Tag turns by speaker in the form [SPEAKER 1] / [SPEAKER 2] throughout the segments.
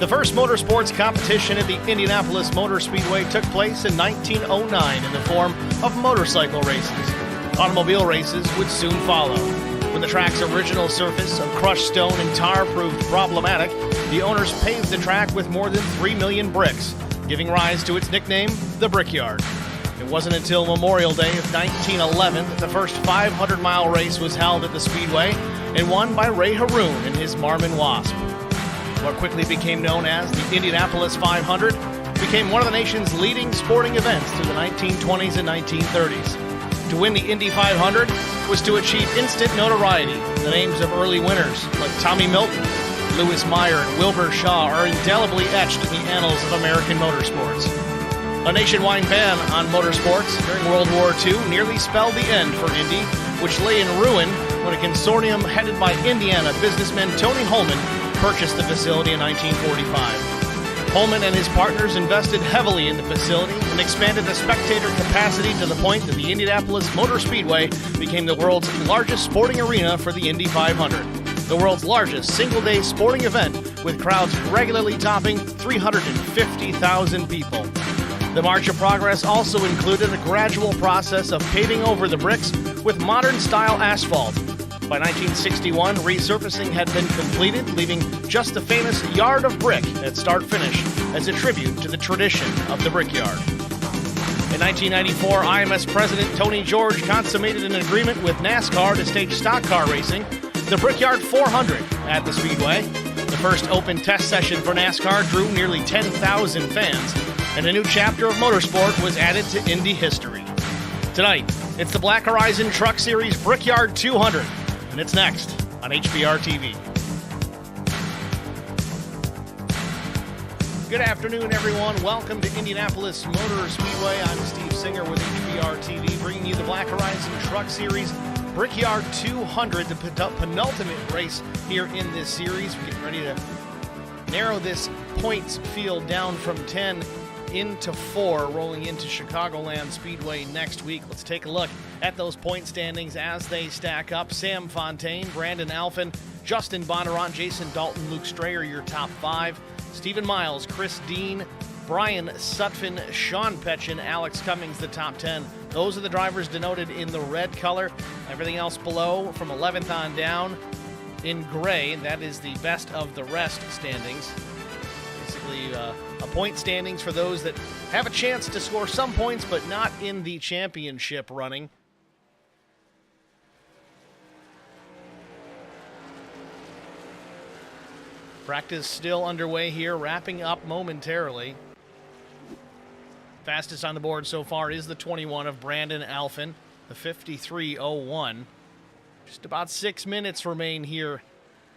[SPEAKER 1] The first motorsports competition at the Indianapolis Motor Speedway took place in 1909 in the form of motorcycle races. Automobile races would soon follow. When the track's original surface of crushed stone and tar proved problematic, the owners paved the track with more than 3 million bricks, giving rise to its nickname, the Brickyard. It wasn't until Memorial Day of 1911 that the first 500-mile race was held at the Speedway and won by Ray Haroon and his Marmon Wasp. What quickly became known as the Indianapolis 500 became one of the nation's leading sporting events through the 1920s and 1930s. To win the Indy 500 was to achieve instant notoriety. The names of early winners like Tommy Milton, Lewis Meyer, and Wilbur Shaw are indelibly etched in the annals of American motorsports. A nationwide ban on motorsports during World War II nearly spelled the end for Indy, which lay in ruin when a consortium headed by Indiana businessman Tony Holman purchased the facility in 1945. Holman and his partners invested heavily in the facility and expanded the spectator capacity to the point that the Indianapolis Motor Speedway became the world's largest sporting arena for the Indy 500, the world's largest single-day sporting event with crowds regularly topping 350,000 people. The March of Progress also included a gradual process of paving over the bricks with modern-style asphalt. By 1961, resurfacing had been completed, leaving just the famous yard of brick at start-finish as a tribute to the tradition of the Brickyard. In 1994, IMS President Tony George consummated an agreement with NASCAR to stage stock car racing, the Brickyard 400 at the Speedway. The first open test session for NASCAR drew nearly 10,000 fans, and a new chapter of motorsport was added to Indy history. Tonight, it's the Black Horizon Truck Series Brickyard 200. And it's next on HBR TV. Good afternoon, everyone. Welcome to Indianapolis Motor Speedway. I'm Steve Singer with HBR TV, bringing you the Black Horizon Truck Series Brickyard 200, the penultimate race here in this series. We're getting ready to narrow this points field down from 10 into 4, rolling into Chicagoland Speedway next week. Let's take a look at those point standings as they stack up. Sam Fontaine, Brandon Alphin, Justin Bondurant, Jason Dalton, Luke Strayer, your top 5. Stephen Miles, Chris Dean, Brian Sutphin, Sean Petchin, Alex Cummings, the top 10. Those are the drivers denoted in the red color. Everything else below from 11th on down in gray. That is the best of the rest standings. Basically, a point standings for those that have a chance to score some points, but not in the championship running. Practice still underway here, wrapping up momentarily. Fastest on the board so far is the 21 of Brandon Alphin, the 53.01. Just about 6 minutes remain here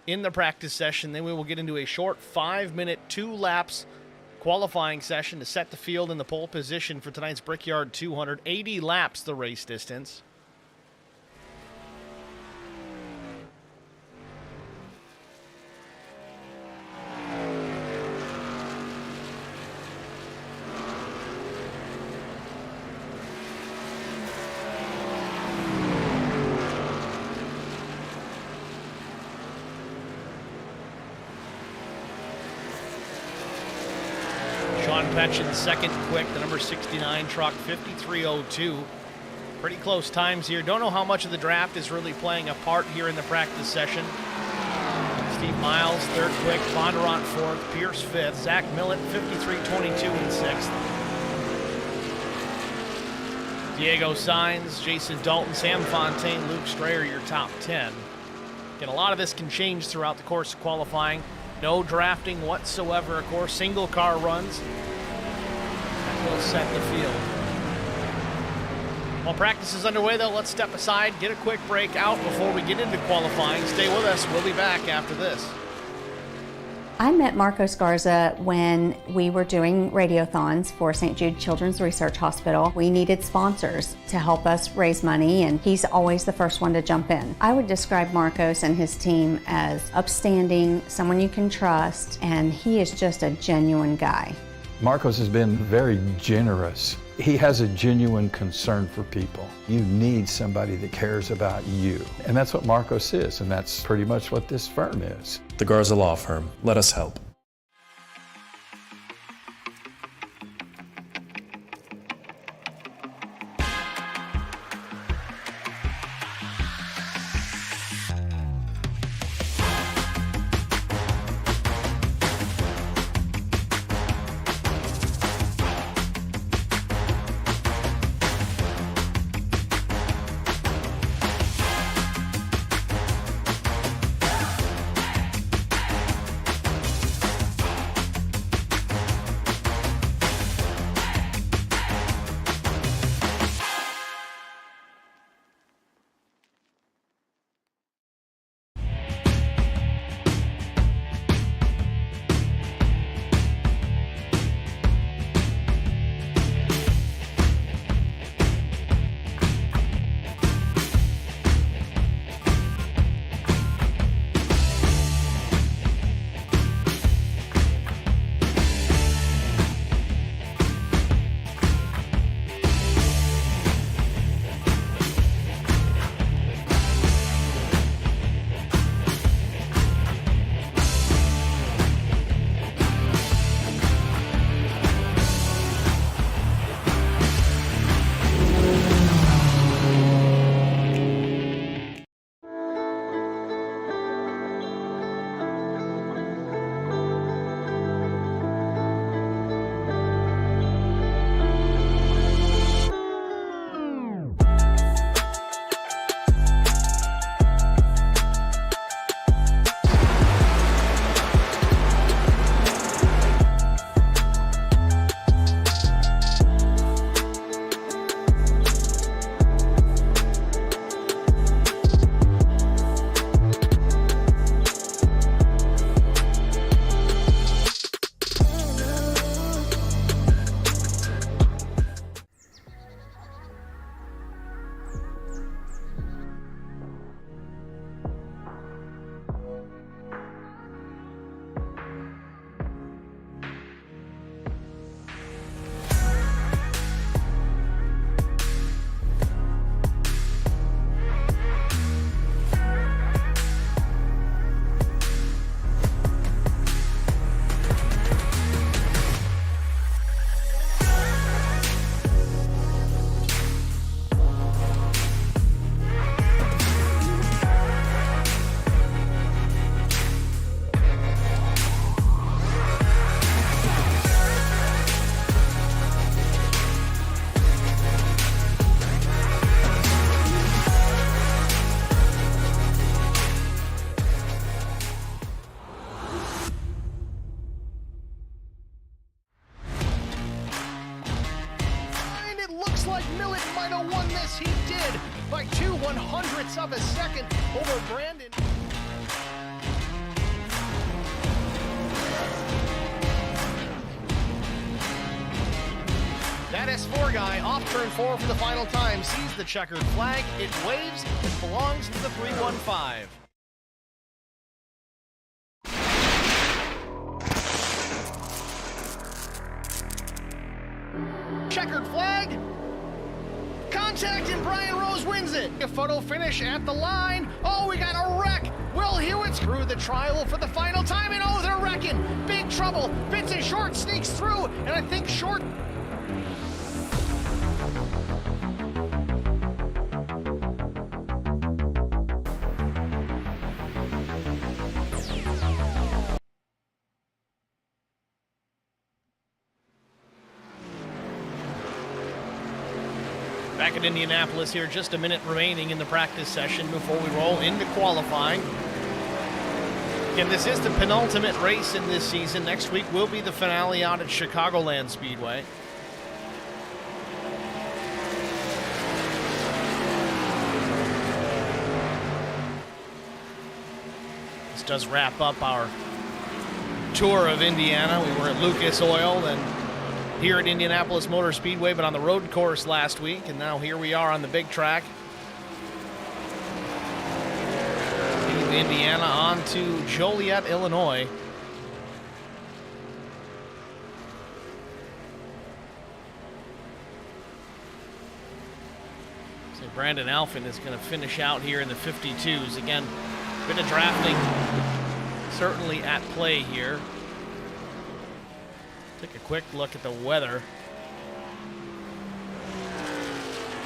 [SPEAKER 1] in the practice session. Then we will get into a short 5-minute, 2 laps qualifying session to set the field in the pole position for tonight's Brickyard 200. 80 laps the race distance. Petchin second quick, the number 69 truck, 53.02. Pretty close times here. Don't know how much of the draft is really playing a part here in the practice session. Steve Miles, third quick, Bondurant fourth, Pierce fifth, Zach Millett, 53.22 in sixth. Diego Sainz, Jason Dalton, Sam Fontaine, Luke Strayer, your top 10. Again, a lot of this can change throughout the course of qualifying. No drafting whatsoever, of course, single car runs. Will set the field. While practice is underway, though, let's step aside, get a quick break out before we get into qualifying. Stay with us. We'll be back after this.
[SPEAKER 2] I met Marcos Garza when we were doing radiothons for St. Jude Children's Research Hospital. We needed sponsors to help us raise money, and he's always the first one to jump in. I would describe Marcos and his team as upstanding, someone you can trust, and he is just a genuine guy.
[SPEAKER 3] Marcos has been very generous. He has a genuine concern for people. You need somebody that cares about you. And that's what Marcos is, and that's pretty much what this firm is.
[SPEAKER 4] The Garza Law Firm. Let us help.
[SPEAKER 1] by 2/100ths of a second over Brandon. That S4 guy off turn 4 for the final time sees the checkered flag. It waves. It belongs to the 315. Checkered flag. Contact and Brian Rose wins it. A photo finish at the line. Oh, we got a wreck. Will Hewitt's through the trial for the final time, and oh, they're wrecking. Big trouble. Vincent Short sneaks through, and I think Short. Back at Indianapolis here, just a minute remaining in the practice session before we roll into qualifying. Again, this is the penultimate race in this season. Next week will be the finale out at Chicagoland Speedway. This does wrap up our tour of Indiana. We were at Lucas Oil and here at Indianapolis Motor Speedway, but on the road course last week, and now here we are on the big track. Leave Indiana on to Joliet, Illinois. So Brandon Alphin is going to finish out here in the 52s. Again, a bit of drafting certainly at play here. Take a quick look at the weather.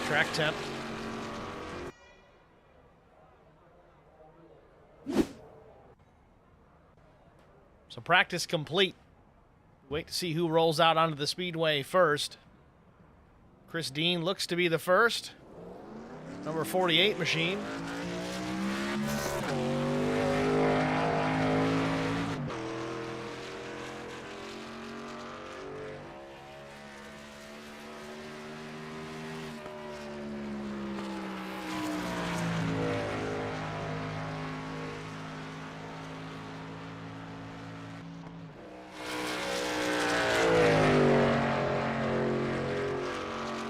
[SPEAKER 1] Track temp. So practice complete. Wait to see who rolls out onto the speedway first. Chris Dean looks to be the first. Number 48 machine.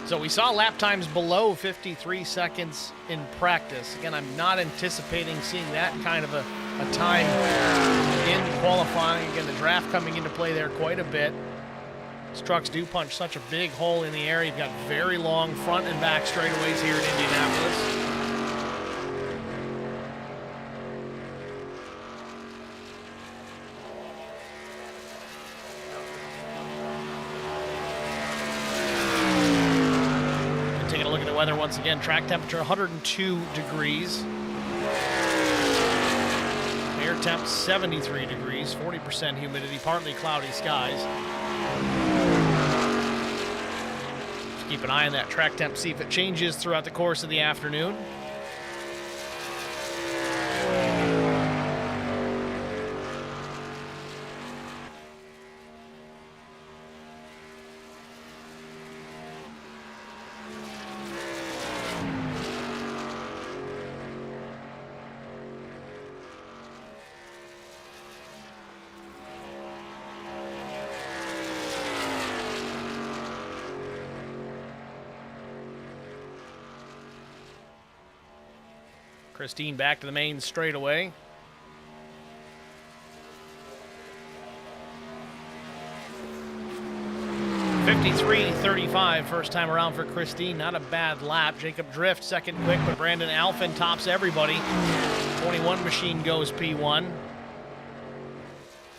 [SPEAKER 1] So we saw lap times below 53 seconds in practice. Again, I'm not anticipating seeing that kind of a time in qualifying. Again, the draft coming into play there quite a bit. These trucks do punch such a big hole in the air. You've got very long front and back straightaways here in Indianapolis. Weather once again, track temperature 102 degrees. Air temp 73 degrees, 40% humidity, partly cloudy skies. Just keep an eye on that track temp, see if it changes throughout the course of the afternoon. Christine back to the main straightaway. .53.35 first time around for Christine. Not a bad lap. Jacob Drift second quick, but Brandon Alphin tops everybody. 21 machine goes P1.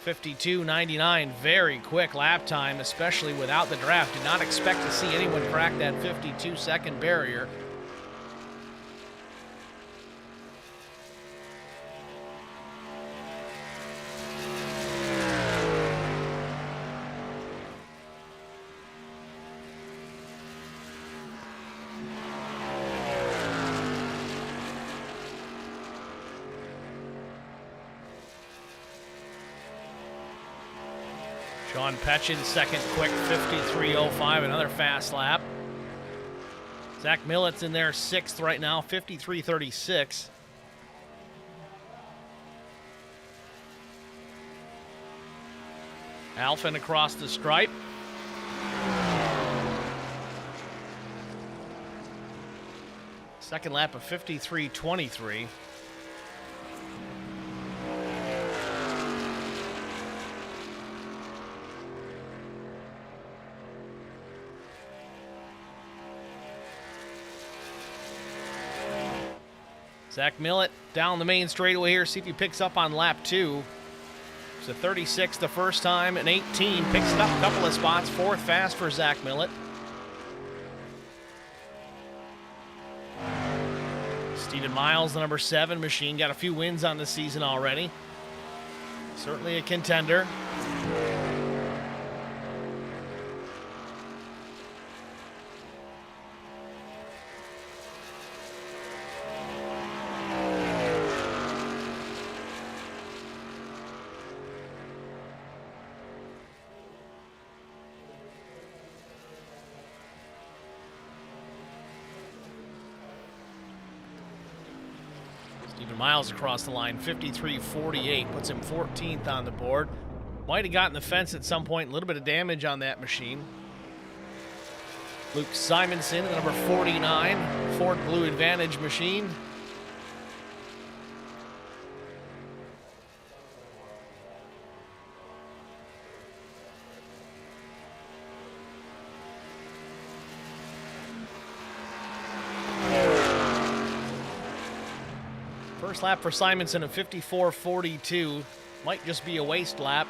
[SPEAKER 1] 52.99, very quick lap time, especially without the draft. Did not expect to see anyone crack that 52-second barrier. Sean Petchin, second quick, 53.05, another fast lap. Zach Millett's in there 6th right now, 53.36. Alphin across the stripe. Second lap of 53.23. Zach Millett down the main straightaway here. See if he picks up on lap 2. It's a 36 the first time, and 18 picks it up a couple of spots. 4th fast for Zach Millett. Steven Miles, the number 7 machine, got a few wins on the season already. Certainly a contender. Steven Miles across the line, 53.48, puts him 14th on the board. Might have gotten the fence at some point, a little bit of damage on that machine. Luke Simonson, the number 49, Ford Blue Advantage machine. First lap for Simonson of 54.42. Might just be a waste lap.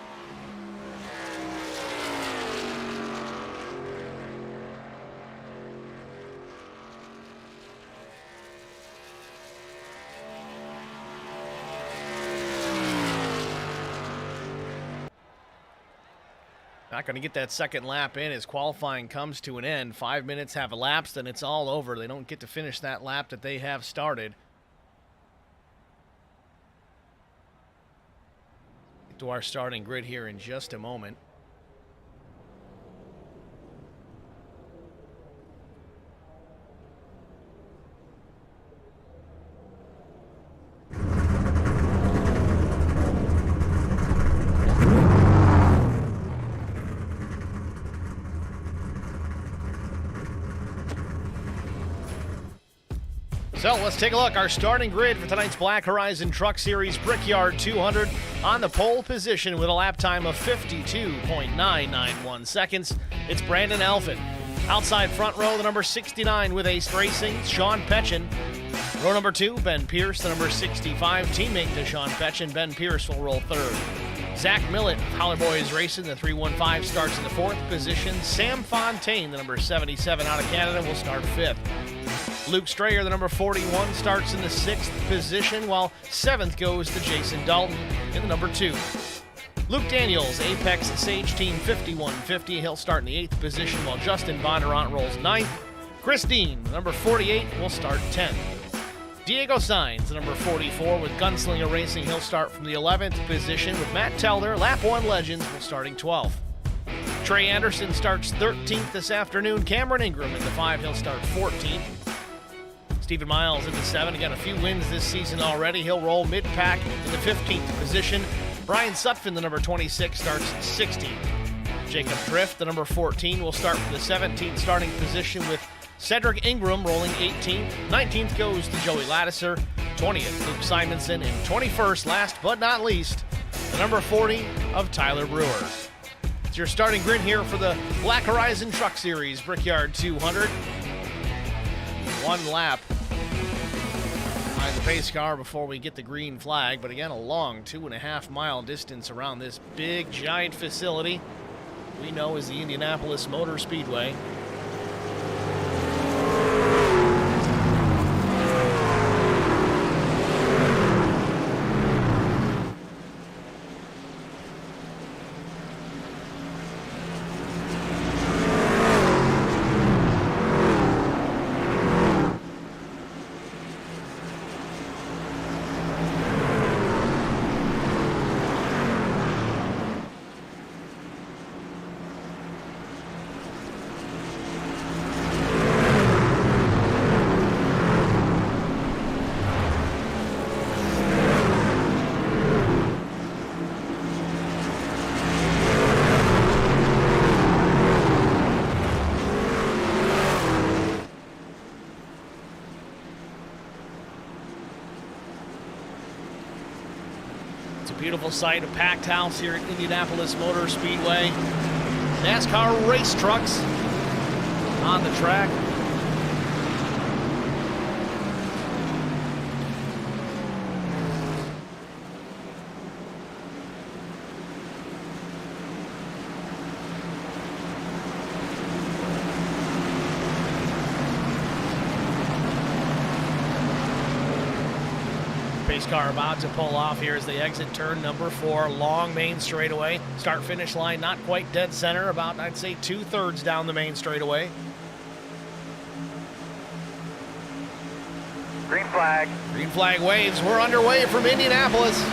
[SPEAKER 1] Not going to get that second lap in as qualifying comes to an end. 5 minutes have elapsed and it's all over. They don't get to finish that lap that they have started. To our starting grid here in just a moment. So let's take a look. Our starting grid for tonight's Black Horizon Truck Series Brickyard 200 on the pole position with a lap time of 52.991 seconds. It's Brandon Alphin. Outside front row, the number 69 with Ace Racing, Sean Petchin. Row number 2, Ben Pierce, the number 65, teammate to Sean Petchin. Ben Pierce will roll 3rd. Zach Millett, Howler Boys Racing, the 315 starts in the 4th position. Sam Fontaine, the number 77 out of Canada, will start 5th. Luke Strayer, the number 41, starts in the 6th position, while 7th goes to Jason Dalton in the number 2. Luke Daniels, Apex Sage Team 5150, he'll start in the 8th position, while Justin Bondurant rolls 9th. Chris Dean, the number 48, will start 10th. Diego Sainz, the number 44, with Gunslinger Racing, he'll start from the 11th position, with Matt Telder, Lap 1 Legends, will starting 12th. Trey Anderson starts 13th this afternoon. Cameron Ingram in the 5, he'll start 14th. Steven Miles in the 7, got a few wins this season already. He'll roll mid-pack in the 15th position. Brian Sutphin, the number 26, starts 16th. Jacob Drift, the number 14, will start from the 17th starting position with Cedric Ingram rolling 18th. 19th goes to Joey Lattiser. 20th, Luke Simonson. And 21st, last but not least, the number 40 of Tyler Brewer. It's your starting grid here for the Black Horizon Truck Series Brickyard 200. One lap behind the pace car before we get the green flag, but again, a long 2.5 mile distance around this big, giant facility we know as the Indianapolis Motor Speedway. It's a beautiful sight, a packed house here at Indianapolis Motor Speedway. NASCAR race trucks on the track. Pace car about to pull off here as they exit turn number 4, long main straightaway. Start finish line not quite dead center, about I'd say 2/3 down the main straightaway.
[SPEAKER 4] Green flag.
[SPEAKER 1] Green flag waves. We're underway from Indianapolis.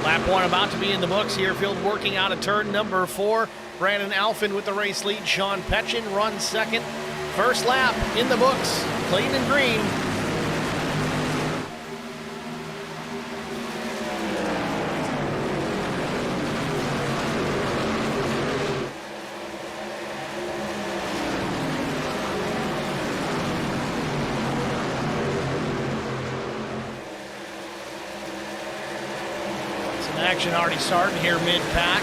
[SPEAKER 1] Lap 1 about to be in the books here. Field working out of turn number 4. Brandon Alphin with the race lead. Sean Petchin runs second. First lap in the books. Clean and green. Action already starting here mid-pack.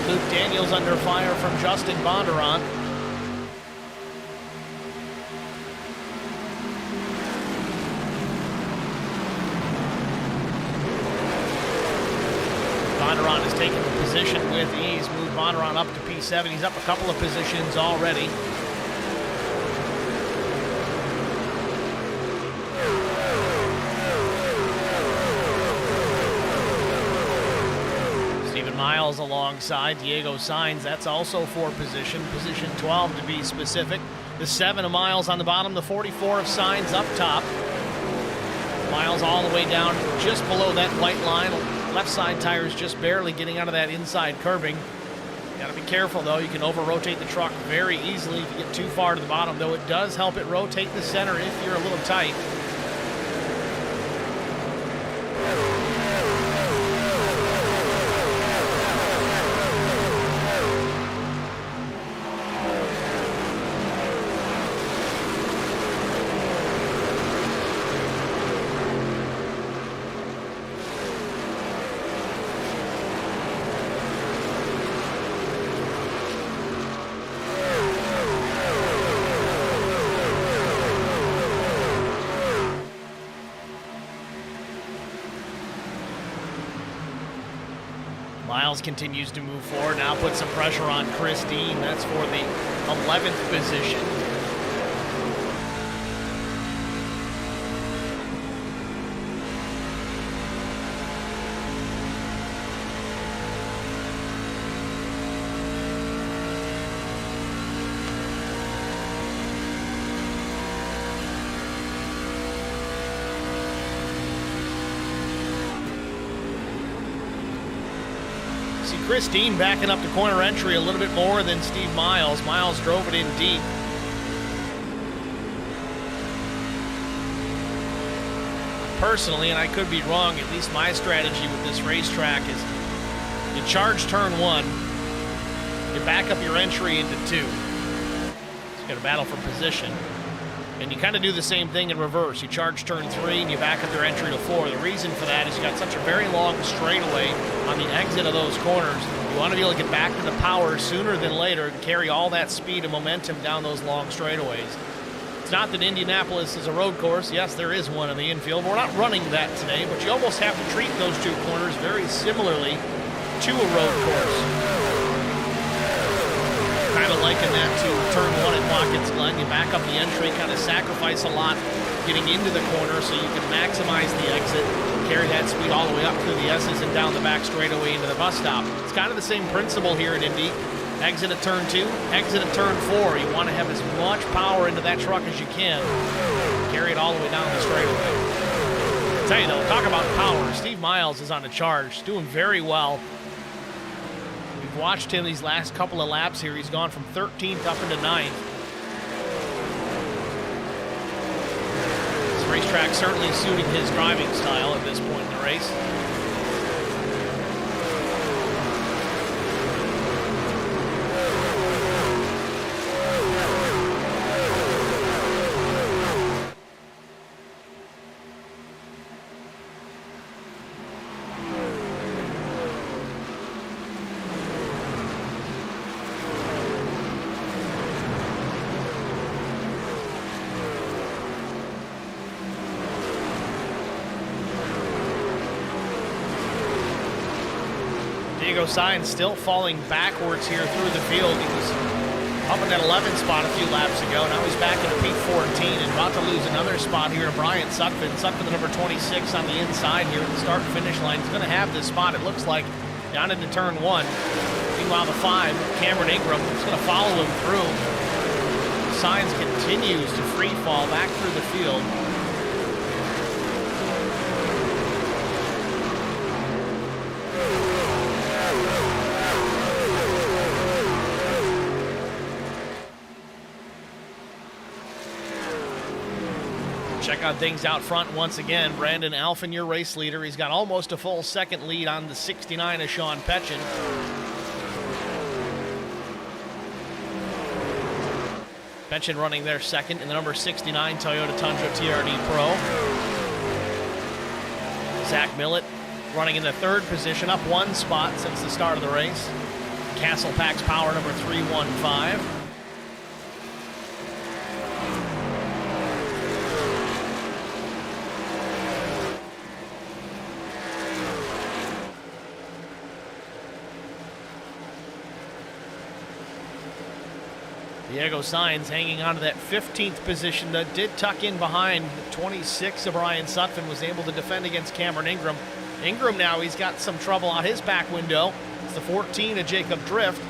[SPEAKER 1] Luke Daniels under fire from Justin Bondurant. Bondurant has taken the position with ease. Moved Bondurant up to P7. He's up a couple of positions already. Miles alongside Diego Sainz. That's also for position 12 to be specific. The 7 of Miles on the bottom, the 44 of Sainz up top. Miles all the way down just below that white line. Left side tires just barely getting out of that inside curbing. Got to be careful though. You can over-rotate the truck very easily if you get too far to the bottom, though it does help it rotate the center if you're a little tight. Miles continues to move forward, now put some pressure on Chris Dean. That's for the 11th position. Chris Dean backing up the corner entry a little bit more than Steve Miles. Miles drove it in deep. Personally, and I could be wrong, at least my strategy with this racetrack is you charge turn 1, you back up your entry into 2. So you got to battle for position. And you kind of do the same thing in reverse. You charge turn 3 and you back up your entry to 4. The reason for that is you got such a very long straightaway on the exit of those corners. You want to be able to get back to the power sooner than later and carry all that speed and momentum down those long straightaways. It's not that Indianapolis is a road course. Yes, there is one in the infield. We're not running that today, but you almost have to treat those 2 corners very similarly to a road course. Kind of liken that to turn 1 at Watkins Glen. You back up the entry, kind of sacrifice a lot getting into the corner so you can maximize the exit, carry that speed all the way up through the S's and down the back straightaway into the bus stop. It's kind of the same principle here at Indy. Exit at turn 2, exit at turn 4. You want to have as much power into that truck as you can. Carry it all the way down the straightaway. I'll tell you though, talk about power. Steve Miles is on a charge, doing very well. We've watched him these last couple of laps here. He's gone from 13th up into 9th. This racetrack certainly suiting his driving style at this point in the race. Diego Sainz still falling backwards here through the field. He was up in that 11th spot a few laps ago. Now he's back into P14 and about to lose another spot here to Brian Sutphin. Sutphin, the number 26 on the inside here at the start and finish line. He's going to have this spot, it looks like, down into turn 1. Meanwhile, the 5, Cameron Ingram, is going to follow him through. Sainz continues to free fall back through the field. Check on things out front once again. Brandon Alphen, your race leader. He's got almost a full second lead on the 69 of Sean Petchin. Petchin running there second in the number 69 Toyota Tundra TRD Pro. Zach Millett running in the 3rd position, up 1 spot since the start of the race. Castle Packs Power number 315. Diego Sainz hanging on to that 15th position that did tuck in behind the 26 of Brian Sutphin, was able to defend against Cameron Ingram. Ingram now, he's got some trouble out his back window. It's the 14 of Jacob Drift.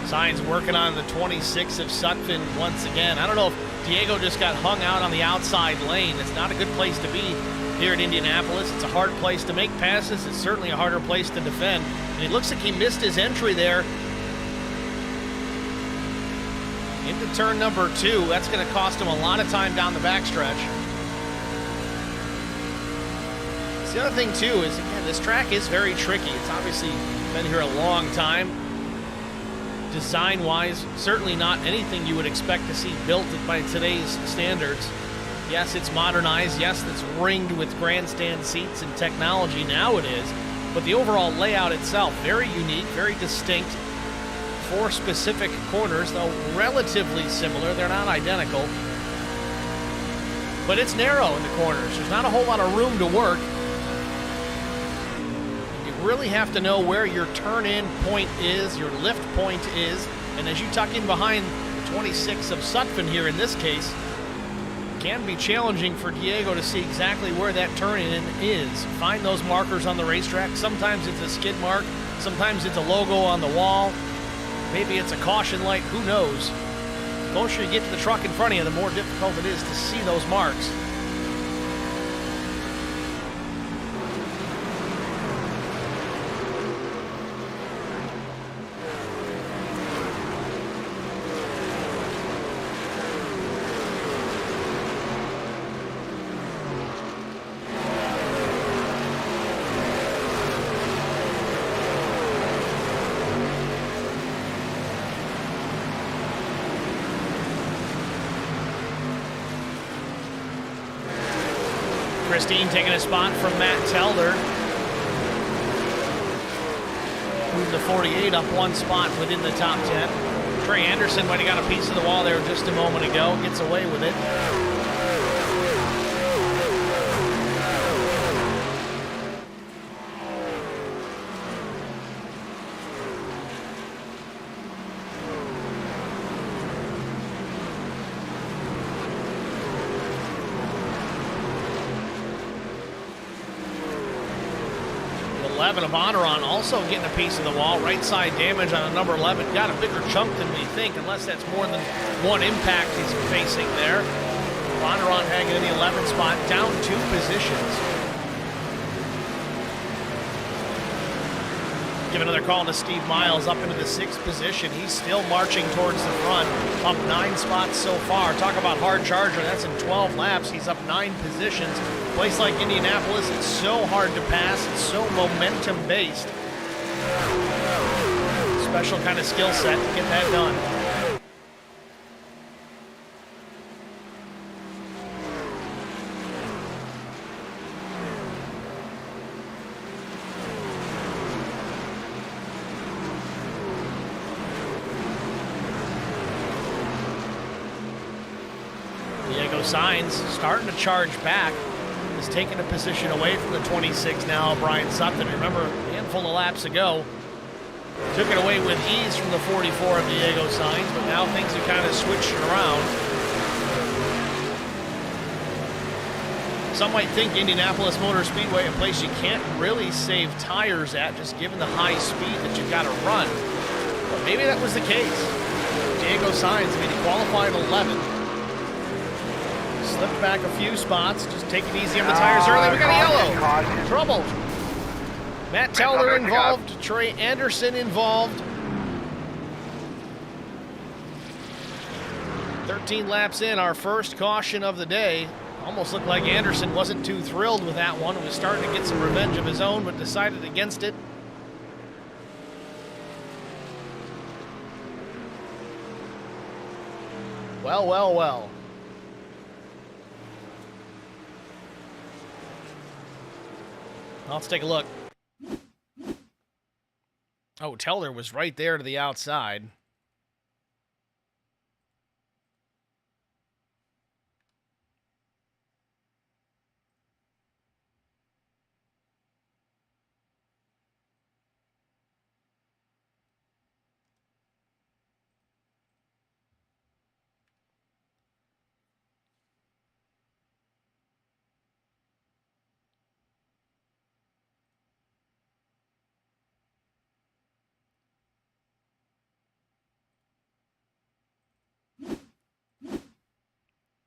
[SPEAKER 1] Sainz working on the 26 of Sutphin once again. I don't know if Diego just got hung out on the outside lane. It's not a good place to be here at Indianapolis. It's a hard place to make passes. It's certainly a harder place to defend. And it looks like he missed his entry there into turn number 2. That's going to cost him a lot of time down the backstretch. The other thing too is, again, this track is very tricky. It's obviously been here a long time. Design-wise, certainly not anything you would expect to see built by today's standards. Yes, it's modernized. Yes, it's ringed with grandstand seats and technology. Now it is. But the overall layout itself, very unique, very distinct. 4 specific corners, though relatively similar. They're not identical. But it's narrow in the corners. There's not a whole lot of room to work. Really have to know where your turn-in point is, your lift point is, and as you tuck in behind the 26 of Sutphin here in this case, it can be challenging for Diego to see exactly where that turn-in is. Find those markers on the racetrack. Sometimes it's a skid mark, sometimes it's a logo on the wall, maybe it's a caution light, who knows. The closer you get to the truck in front of you, the more difficult it is to see those marks. Christine taking a spot from Matt Telder. Moved the 48 up one spot within the top 10. Trey Anderson might have got a piece of the wall there just a moment ago. Gets away with it. Of Honoron also getting a piece of the wall. Right side damage on a number 11. Got a bigger chunk than we think, unless that's more than one impact he's facing there. Honoron hanging in the 11th spot, down 2 positions. Give another call to Steve Miles up into the 6th position. He's still marching towards the front, up 9 spots so far. Talk about hard charger. That's in 12 laps. He's up 9 positions. Place like Indianapolis, it's so hard to pass. It's so momentum-based. Special kind of skill set to get that done. Diego Sainz starting to charge back. Is taking a position away from the 26 now, Brian Sutton. Remember, a handful of laps ago, took it away with ease from the 44 of Diego Sainz, but now things have kind of switched around. Some might think Indianapolis Motor Speedway, a place you can't really save tires at, just given the high speed that you've got to run. But maybe that was the case. Diego Sainz, I mean, he qualified 11. Slipped back a few spots, just take it easy on the tires early. We got a yellow. Trouble. Matt Telder involved, Trey Anderson involved. 13 laps in, our first caution of the day. Almost looked like Anderson wasn't too thrilled with that one. He was starting to get some revenge of his own, but decided against it. Well, well, well. Let's take a look. Oh, Telder was right there to the outside.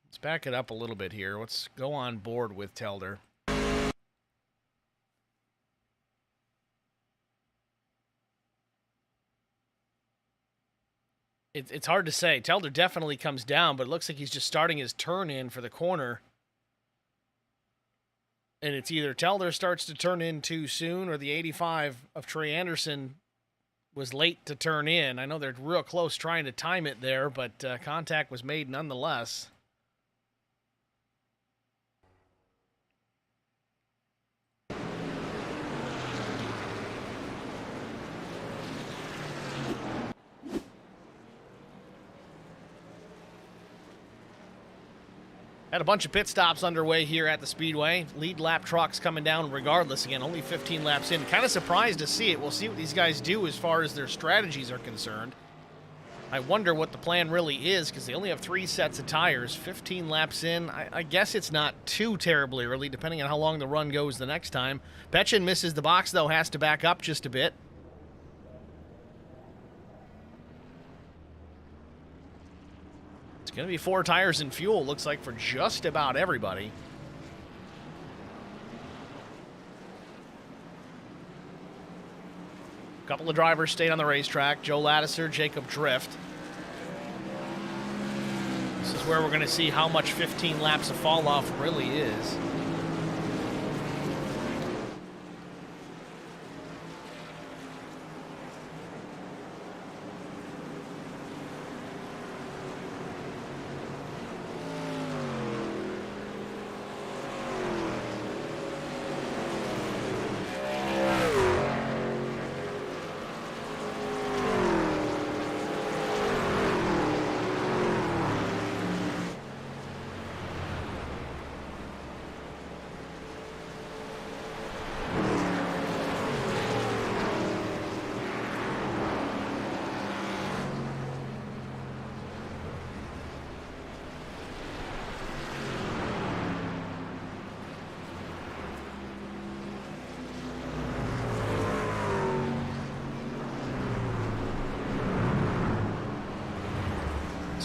[SPEAKER 1] Let's back it up a little bit here. Let's go on board with Telder. It's hard to say. Telder definitely comes down, but it looks like he's just starting his turn in for the corner. And it's either Telder starts to turn in too soon or the 85 of Trey Anderson was late to turn in. I know they're real close trying to time it there, but contact was made nonetheless. Had a bunch of pit stops underway here at the Speedway. Lead lap trucks coming down regardless. Again, only 15 laps in. Kind of surprised to see it. We'll see what these guys do as far as their strategies are concerned. I wonder what the plan really is because they only have 3 sets of tires. 15 laps in. I guess it's not too terribly early depending on how long the run goes the next time. Betchen misses the box though, has to back up just a bit. Going to be 4 tires and fuel, looks like, for just about everybody. A couple of drivers stayed on the racetrack. Joe Laddiser, Jacob Drift. This is where we're going to see how much 15 laps of fall off really is.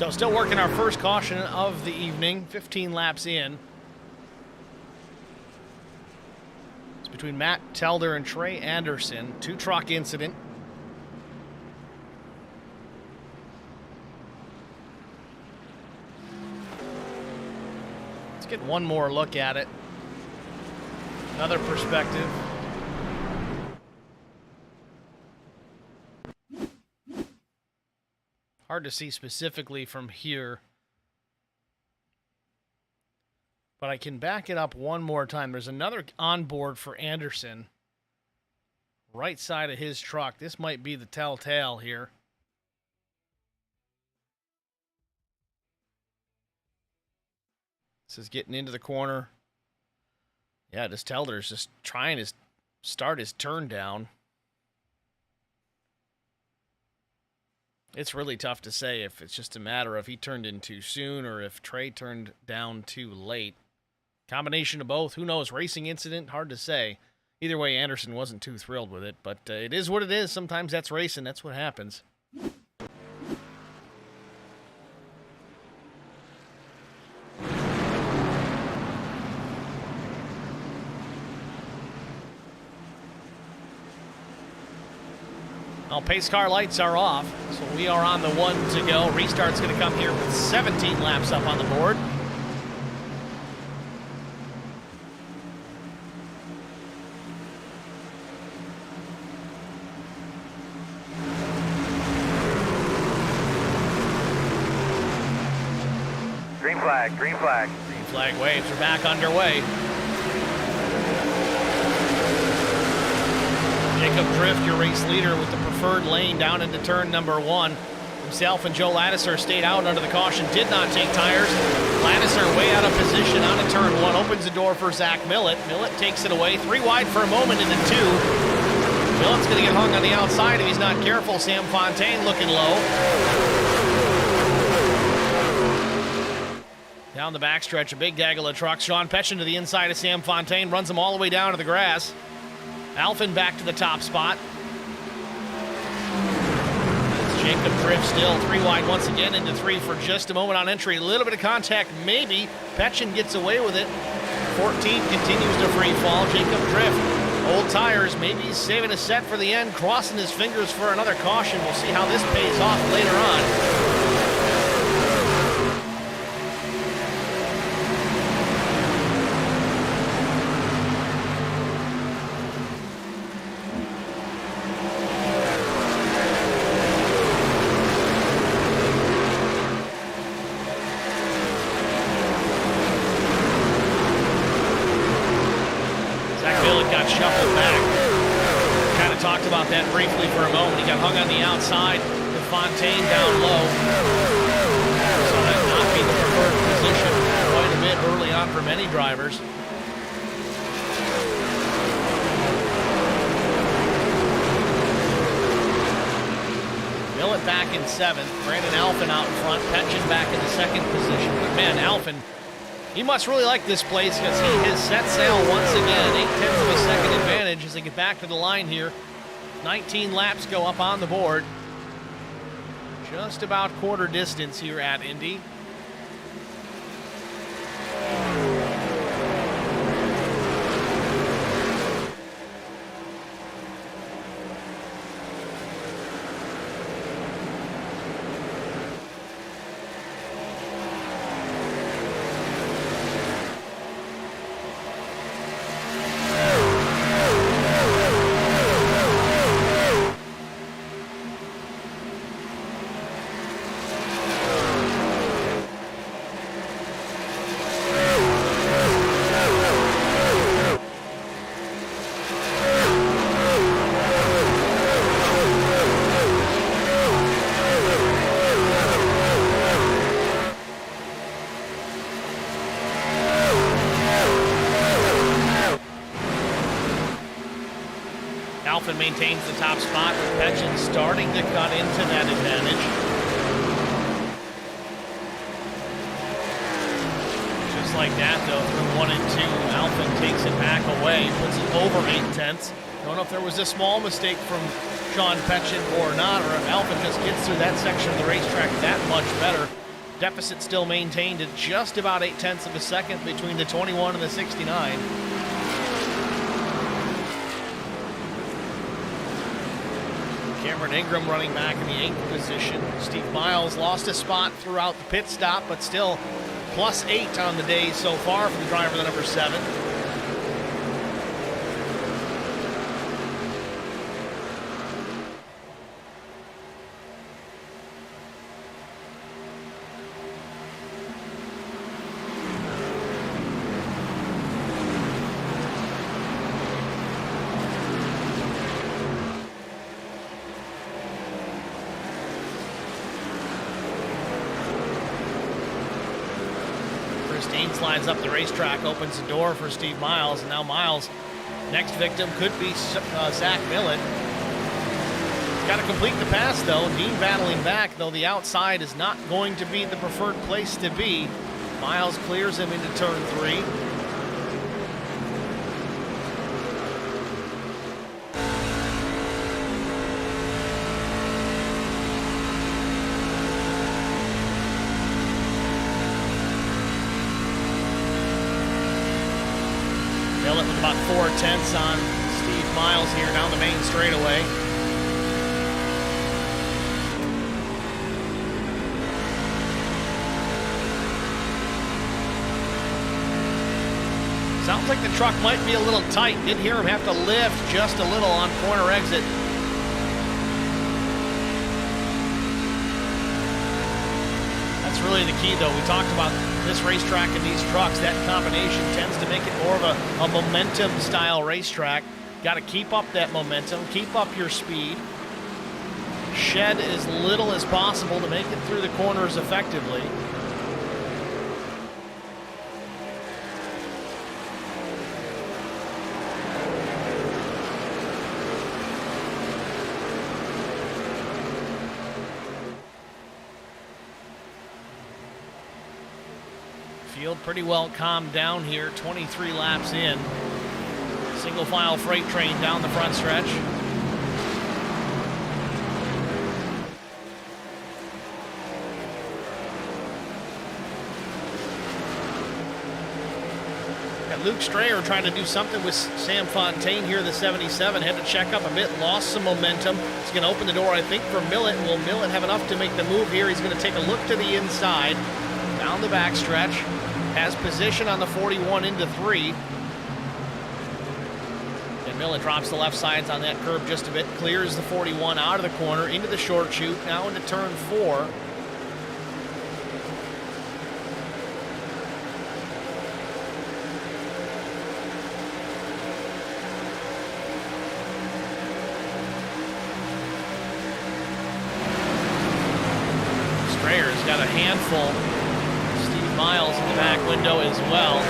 [SPEAKER 1] So still working our first caution of the evening, 15 laps in. It's between Matt Telder and Trey Anderson. Two-truck incident. Let's get one more look at it. Another perspective. Hard to see specifically from here. But I can back it up one more time. There's another onboard for Anderson. Right side of his truck. This might be the telltale here. This is getting into the corner. Yeah, this Telder's just trying to start his turn down. It's really tough to say if it's just a matter of he turned in too soon or if Trey turned down too late. Combination of both. Who knows? Racing incident, hard to say. Either way, Anderson wasn't too thrilled with it, but it is what it is. Sometimes that's racing. That's what happens. Well, pace car lights are off, so we are on the one to go. Restart's going to come here with 17 laps up on the board.
[SPEAKER 4] Green flag, green flag.
[SPEAKER 1] Green flag waves are back underway. Jacob Drift, your race leader, with the preferred lane down into turn number one. Himself and Joe Laddiser stayed out under the caution, did not take tires. Laddiser way out of position onto turn one, opens the door for Zach Millett. Millett takes it away, 3 wide for a moment into 2. Millett's going to get hung on the outside if he's not careful. Sam Fontaine looking low. Down the backstretch, a big gaggle of trucks. Sean Petchen to the inside of Sam Fontaine, runs him all the way down to the grass. Alphin back to the top spot. It's Jacob Drift still 3 wide once again into 3 for just a moment on entry. A little bit of contact, maybe. Petchen gets away with it. 14 continues to free fall. Jacob Drift, old tires, maybe he's saving a set for the end, crossing his fingers for another caution. We'll see how this pays off later on. Shuffled back. Kind of talked about that briefly for a moment. He got hung on the outside with Fontaine down low. So that not be the preferred position quite a bit early on for many drivers. Millett back in 7th. Brandon Alphin out in front. Petchen back in the 2nd position. But man, Alphin, he must really like this place because he has set sail once again. 8/10 of a second advantage as they get back to the line here. 19 laps go up on the board. Just about quarter distance here at Indy. Alphin maintains the top spot with Petchen starting to cut into that advantage. Just like that, though, through 1 and 2, Alphin takes it back away, puts it over 8/10. Don't know if there was a small mistake from Sean Petchen or not, or if Alphin just gets through that section of the racetrack that much better. Deficit still maintained at just about 0.8 of a second between the 21 and the 69. Cameron Ingram running back in the 8th position. Steve Miles lost a spot throughout the pit stop, but still +8 on the day so far for the driver, the number 7. Slides up the racetrack, opens the door for Steve Miles, and now Miles' next victim could be Zach Millett. He's got to complete the pass, though. Dean battling back, though the outside is not going to be the preferred place to be. Miles clears him into turn 3. Millett with about 4/10 on Steve Miles here down the main straightaway. Sounds like the truck might be a little tight. Did hear him have to lift just a little on corner exit. That's really the key, though. We talked about this racetrack and these trucks. That combination tends to make it more of a momentum-style racetrack. Got to keep up that momentum, keep up your speed, shed as little as possible to make it through the corners effectively. Field pretty well calmed down here, 23 laps in. Single file freight train down the front stretch. Got Luke Strayer trying to do something with Sam Fontaine here, the 77. Had to check up a bit, lost some momentum. He's going to open the door, I think, for Millett. Will Millett have enough to make the move here? He's going to take a look to the inside, down the back stretch. Has position on the 41 into 3. And Millett drops the left sides on that curb just a bit. Clears the 41 out of the corner into the short chute. Now into turn 4. Strayer's got a handful. Miles in the back window as well.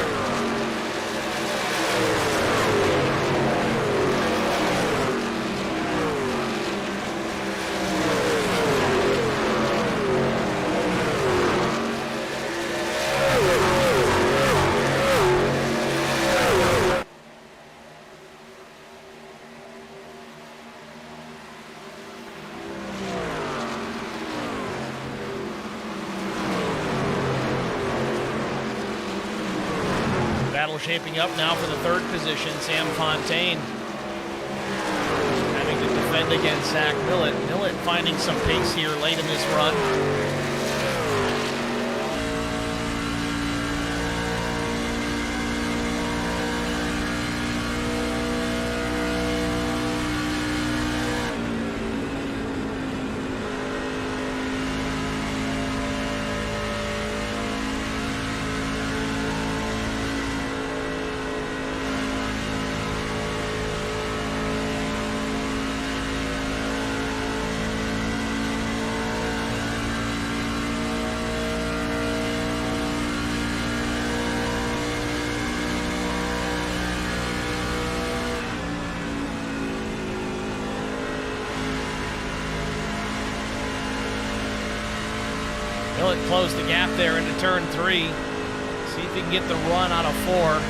[SPEAKER 1] Shaping up now for the 3rd position. Sam Fontaine having to defend against Zach Millett. Millett finding some pace here late in this run. Millett closed the gap there into turn 3. See if he can get the run out of 4.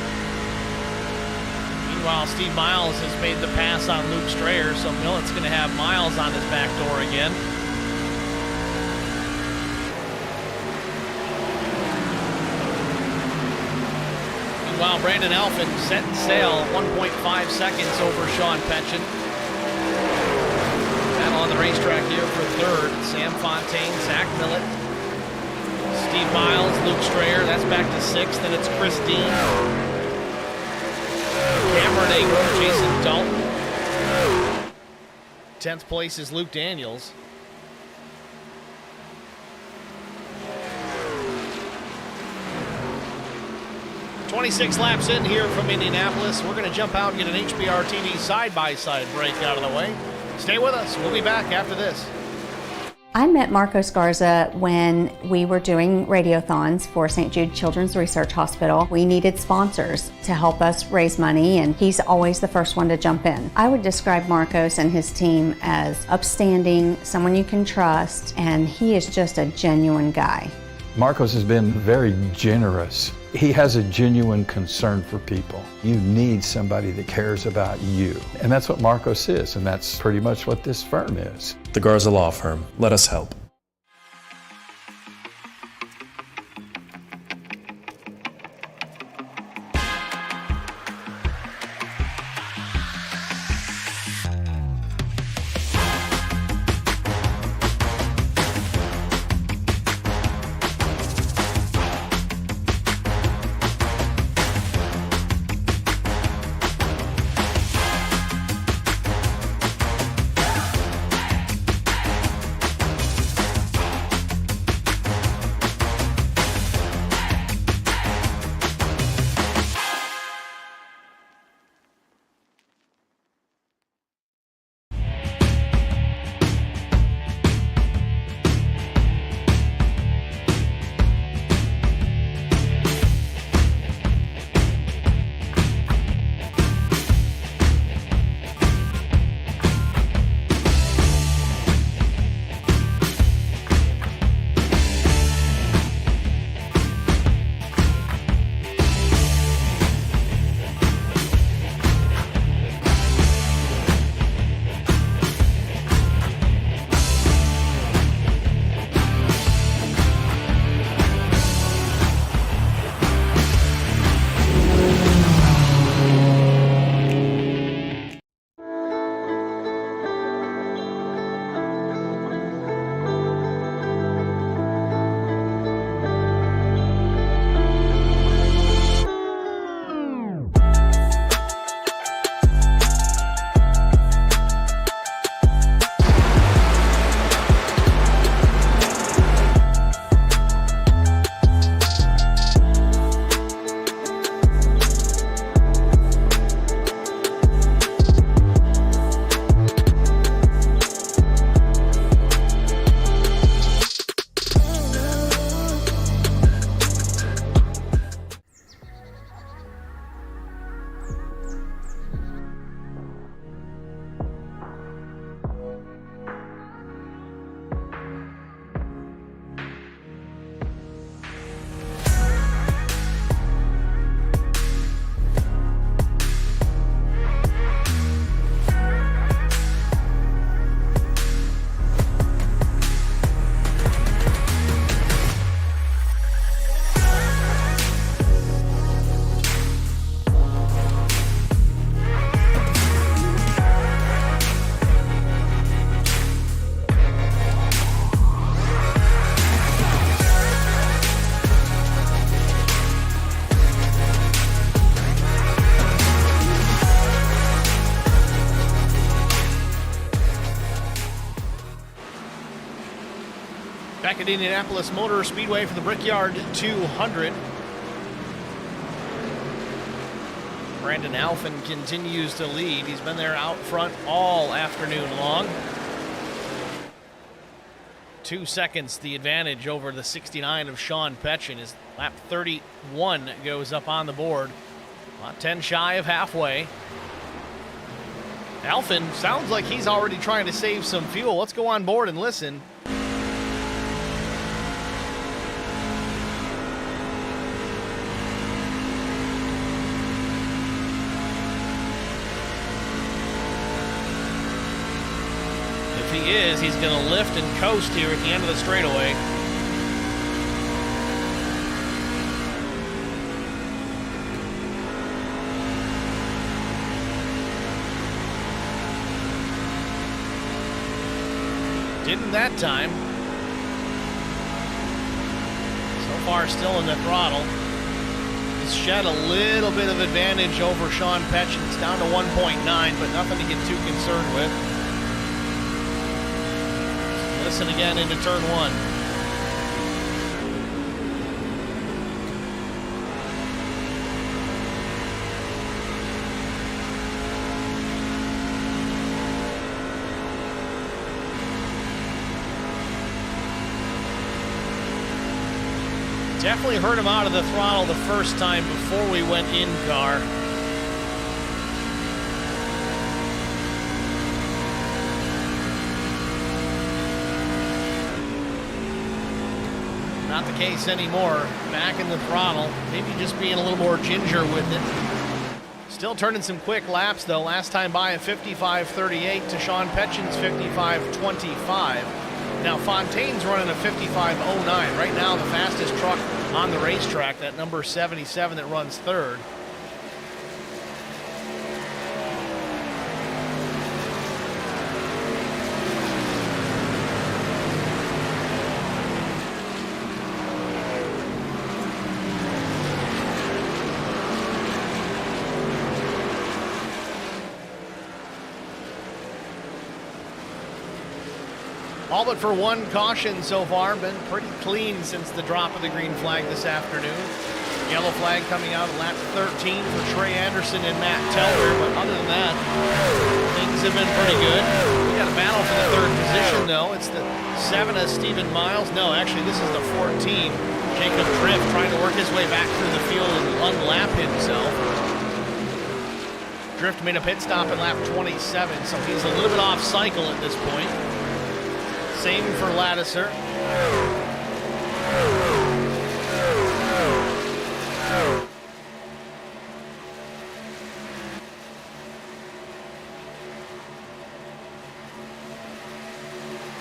[SPEAKER 1] Meanwhile, Steve Miles has made the pass on Luke Strayer, so Millett's going to have Miles on his back door again. Meanwhile, Brandon Alphin set sail 1.5 seconds over Sean Petchen. Battle on the racetrack here for third. Sam Fontaine, Zach Millett, Steve Miles, Luke Strayer. That's back to sixth, and it's Chris Dean. Cameron Ingram, Jason Dalton. 10th place is Luke Daniels. "26 laps in here from Indianapolis. We're going to jump out and get an HBR TV side-by-side break out of the way. Stay with us. We'll be back after this.
[SPEAKER 2] I met Marco Scarza when we were doing radiothons for St. Jude Children's Research Hospital. We needed sponsors to help us raise money, and he's always the first one to jump in. I would describe Marcos and his team as upstanding, someone you can trust, and he is just a genuine guy.
[SPEAKER 3] Marcos has been very generous. He has a genuine concern for people. You need somebody that cares about you. And that's what Marcos is, and that's pretty much what this firm is.
[SPEAKER 5] The Garza Law Firm. Let us help.
[SPEAKER 1] Back at Indianapolis Motor Speedway for the Brickyard 200. Brandon Alphin continues to lead. He's been there out front all afternoon long. 2 seconds the advantage over the 69 of Sean Petchen. His lap 31 goes up on the board. About 10 shy of halfway. Alphin sounds like he's already trying to save some fuel. Let's go on board and listen. If he is, he's going to lift and coast here at the end of the straightaway. Didn't that time. So far, still in the throttle. He's shed a little bit of advantage over Sean Petchen. It's down to 1.9, but nothing to get too concerned with. Listen again into turn one. Definitely heard him out of the throttle the first time before we went in car. Not the case anymore. Back in the throttle. Maybe just being a little more ginger with it. Still turning some quick laps though. Last time by a 55.38 to Sean Petchen's 55.25. Now Fontaine's running a 55.09. Right now the fastest truck on the racetrack, that number 77 that runs third. All but for one caution so far. Been pretty clean since the drop of the green flag this afternoon. Yellow flag coming out of lap 13 for Trey Anderson and Matt Teller, but other than that, things have been pretty good. We got a battle for the third position though. It's the 7 of Stephen Miles. No, actually this is the 14. Jacob Drift trying to work his way back through the field and unlap himself. Drift made a pit stop in lap 27, so he's a little bit off cycle at this point. Same for Lattiser.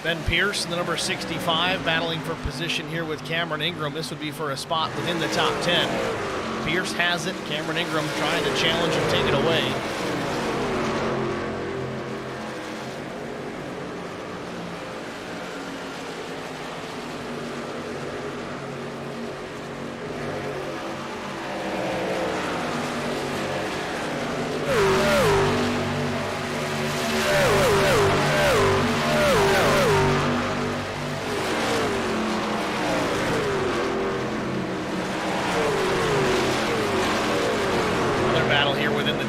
[SPEAKER 1] Ben Pierce, the number 65, battling for position here with Cameron Ingram. This would be for a spot within the top 10. Pierce has it. Cameron Ingram trying to challenge and take it away.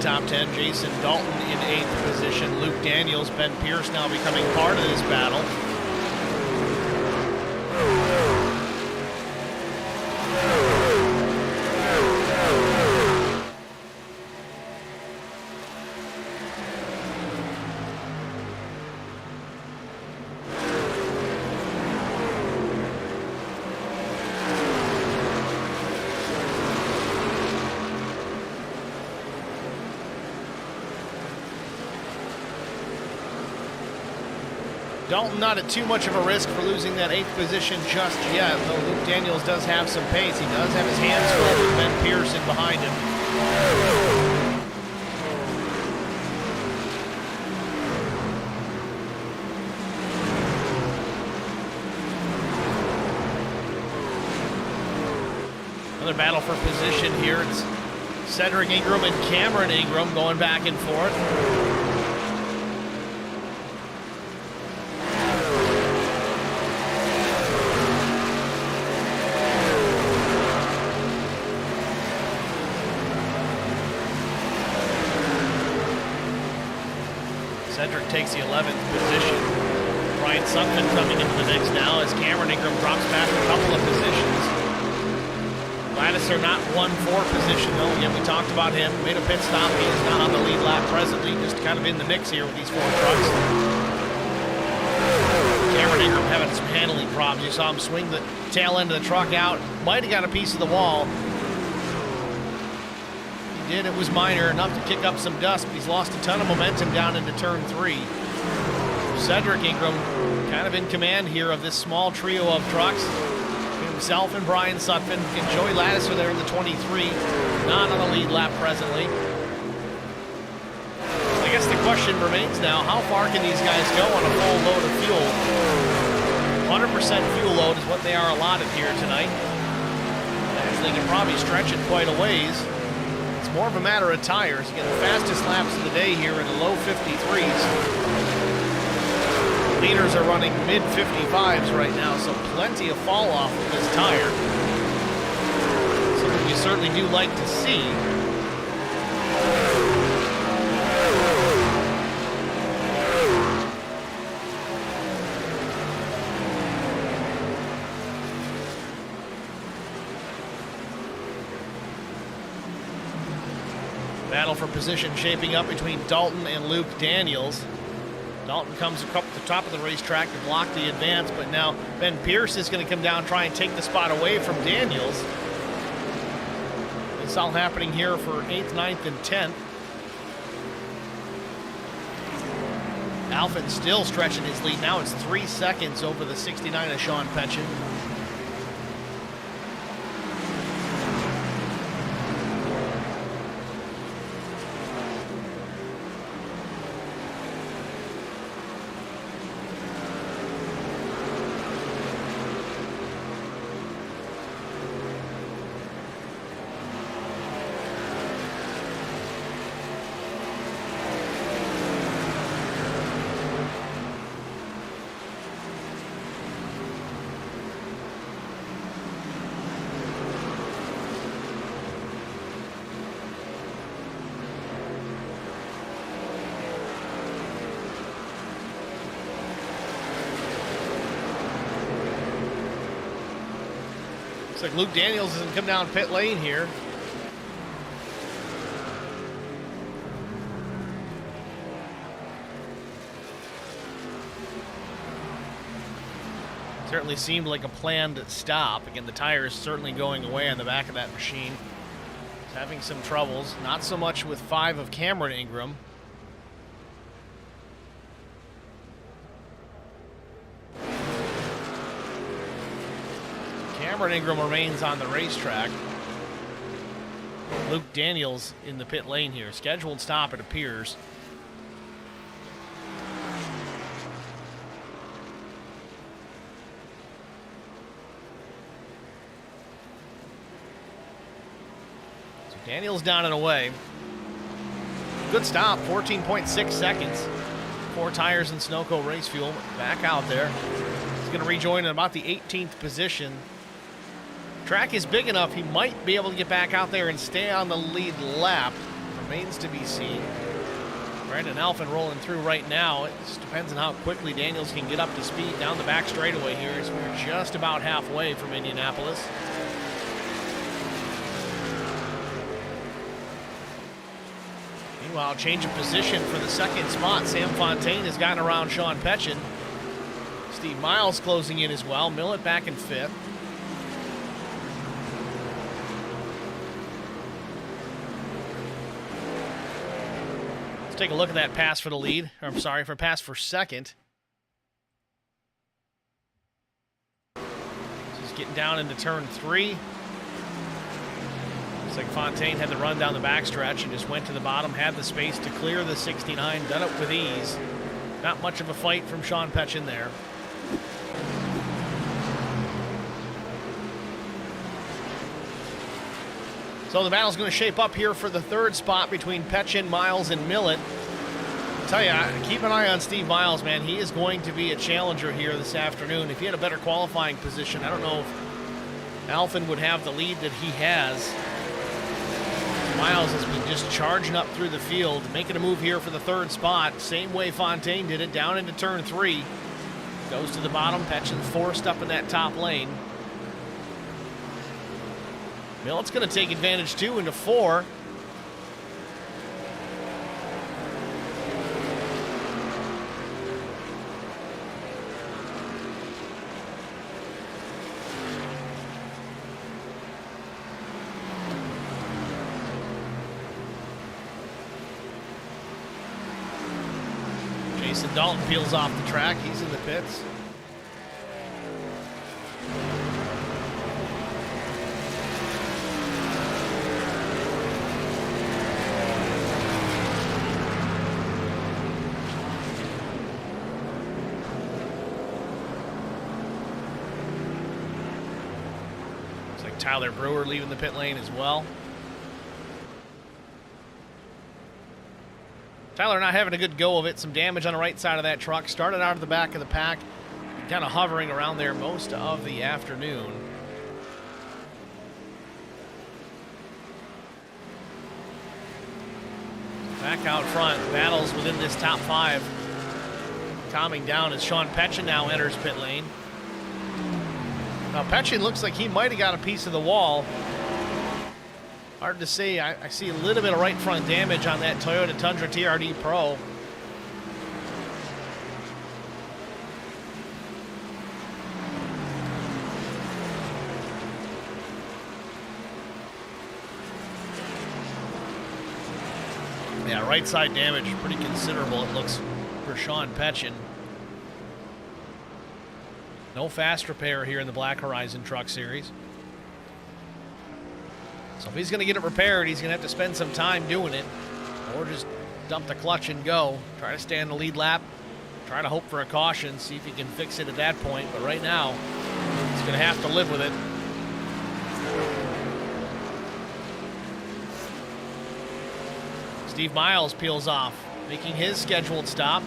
[SPEAKER 1] Top 10, Jason Dalton in 8th position. Luke Daniels, Ben Pierce now becoming part of this battle. Dalton not at too much of a risk for losing that 8th position just yet, though Luke Daniels does have some pace. He does have his hands full with Ben Pearson behind him. Another battle for position here. It's Cedric Ingram and Cameron Ingram going back and forth. Cedric takes the 11th position. Brian Sutton coming into the mix now as Cameron Ingram drops back a couple of positions. Lattiser not 1-4 position though. Again, we talked about him. Made a pit stop. He is not on the lead lap presently. Just kind of in the mix here with these 4 trucks. Cameron Ingram having some handling problems. You saw him swing the tail end of the truck out. Might have got a piece of the wall. It was minor, enough to kick up some dust, but he's lost a ton of momentum down into turn 3. Cedric Ingram kind of in command here of this small trio of trucks. Himself and Brian Sutphin and Joey Lattiser there in the 23, not on the lead lap presently. Like guess the question remains now, how far can these guys go on a full load of fuel? 100% fuel load is what they are allotted here tonight. Actually, they can probably stretch it quite a ways. It's more of a matter of tires. Again, the fastest laps of the day here in the low 53s. Leaders are running mid-55s right now, so plenty of fall off of this tire. Something you certainly do like to see. Battle for position shaping up between Dalton and Luke Daniels. Dalton comes up the top of the racetrack to block the advance, but now Ben Pierce is going to come down and try and take the spot away from Daniels. It's all happening here for 8th, 9th, and 10th. Alfin still stretching his lead. Now it's 3 seconds over the 69 of Sean Petchen. Looks like Luke Daniels is going to come down pit lane here. Certainly seemed like a planned stop. Again, the tire is certainly going away on the back of that machine. It's having some troubles. Not so much with 5 of Cameron Ingram. Cameron Ingram remains on the racetrack. Luke Daniels in the pit lane here. Scheduled stop, it appears. So Daniels down and away. Good stop, 14.6 seconds. 4 tires and Sunoco race fuel. Back out there. He's going to rejoin in about the 18th position. Track is big enough, he might be able to get back out there and stay on the lead lap. Remains to be seen. Brandon Alfin rolling through right now. It just depends on how quickly Daniels can get up to speed down the back straightaway here, as we're just about halfway from Indianapolis. Meanwhile, change of position for the second spot. Sam Fontaine has gotten around Sean Petchen. Steve Miles closing in as well. Millett back in 5th. Let's take a look at that pass for the lead. Or, I'm sorry, for pass for second. Just getting down into turn 3. Looks like Fontaine had to run down the backstretch and just went to the bottom, had the space to clear the 69, done it with ease. Not much of a fight from Sean Petchen there. So the battle's going to shape up here for the 3rd spot between Petchen, Miles, and Millett. I'll tell you, keep an eye on Steve Miles, man. He is going to be a challenger here this afternoon. If he had a better qualifying position, I don't know if Alfin would have the lead that he has. Miles has been just charging up through the field, making a move here for the 3rd spot. Same way Fontaine did it, down into turn 3. Goes to the bottom, Petchen forced up in that top lane. Millett's going to take advantage too into 4. Jason Dalton peels off the track. He's in the pits. Tyler Brewer leaving the pit lane as well. Tyler not having a good go of it. Some damage on the right side of that truck. Started out of the back of the pack. Kind of hovering around there most of the afternoon. Back out front. Battles within this top 5. Calming down as Sean Petchin now enters pit lane. Now Petchin looks like he might have got a piece of the wall. Hard to say. I see a little bit of right front damage on that Toyota Tundra TRD Pro. Yeah, right side damage pretty considerable, it looks, for Sean Petchin. No fast repair here in the Black Horizon Truck Series. So if he's going to get it repaired, he's going to have to spend some time doing it, or just dump the clutch and go. Try to stay on the lead lap. Try to hope for a caution, see if he can fix it at that point. But right now, he's going to have to live with it. Steve Miles peels off, making his scheduled stop.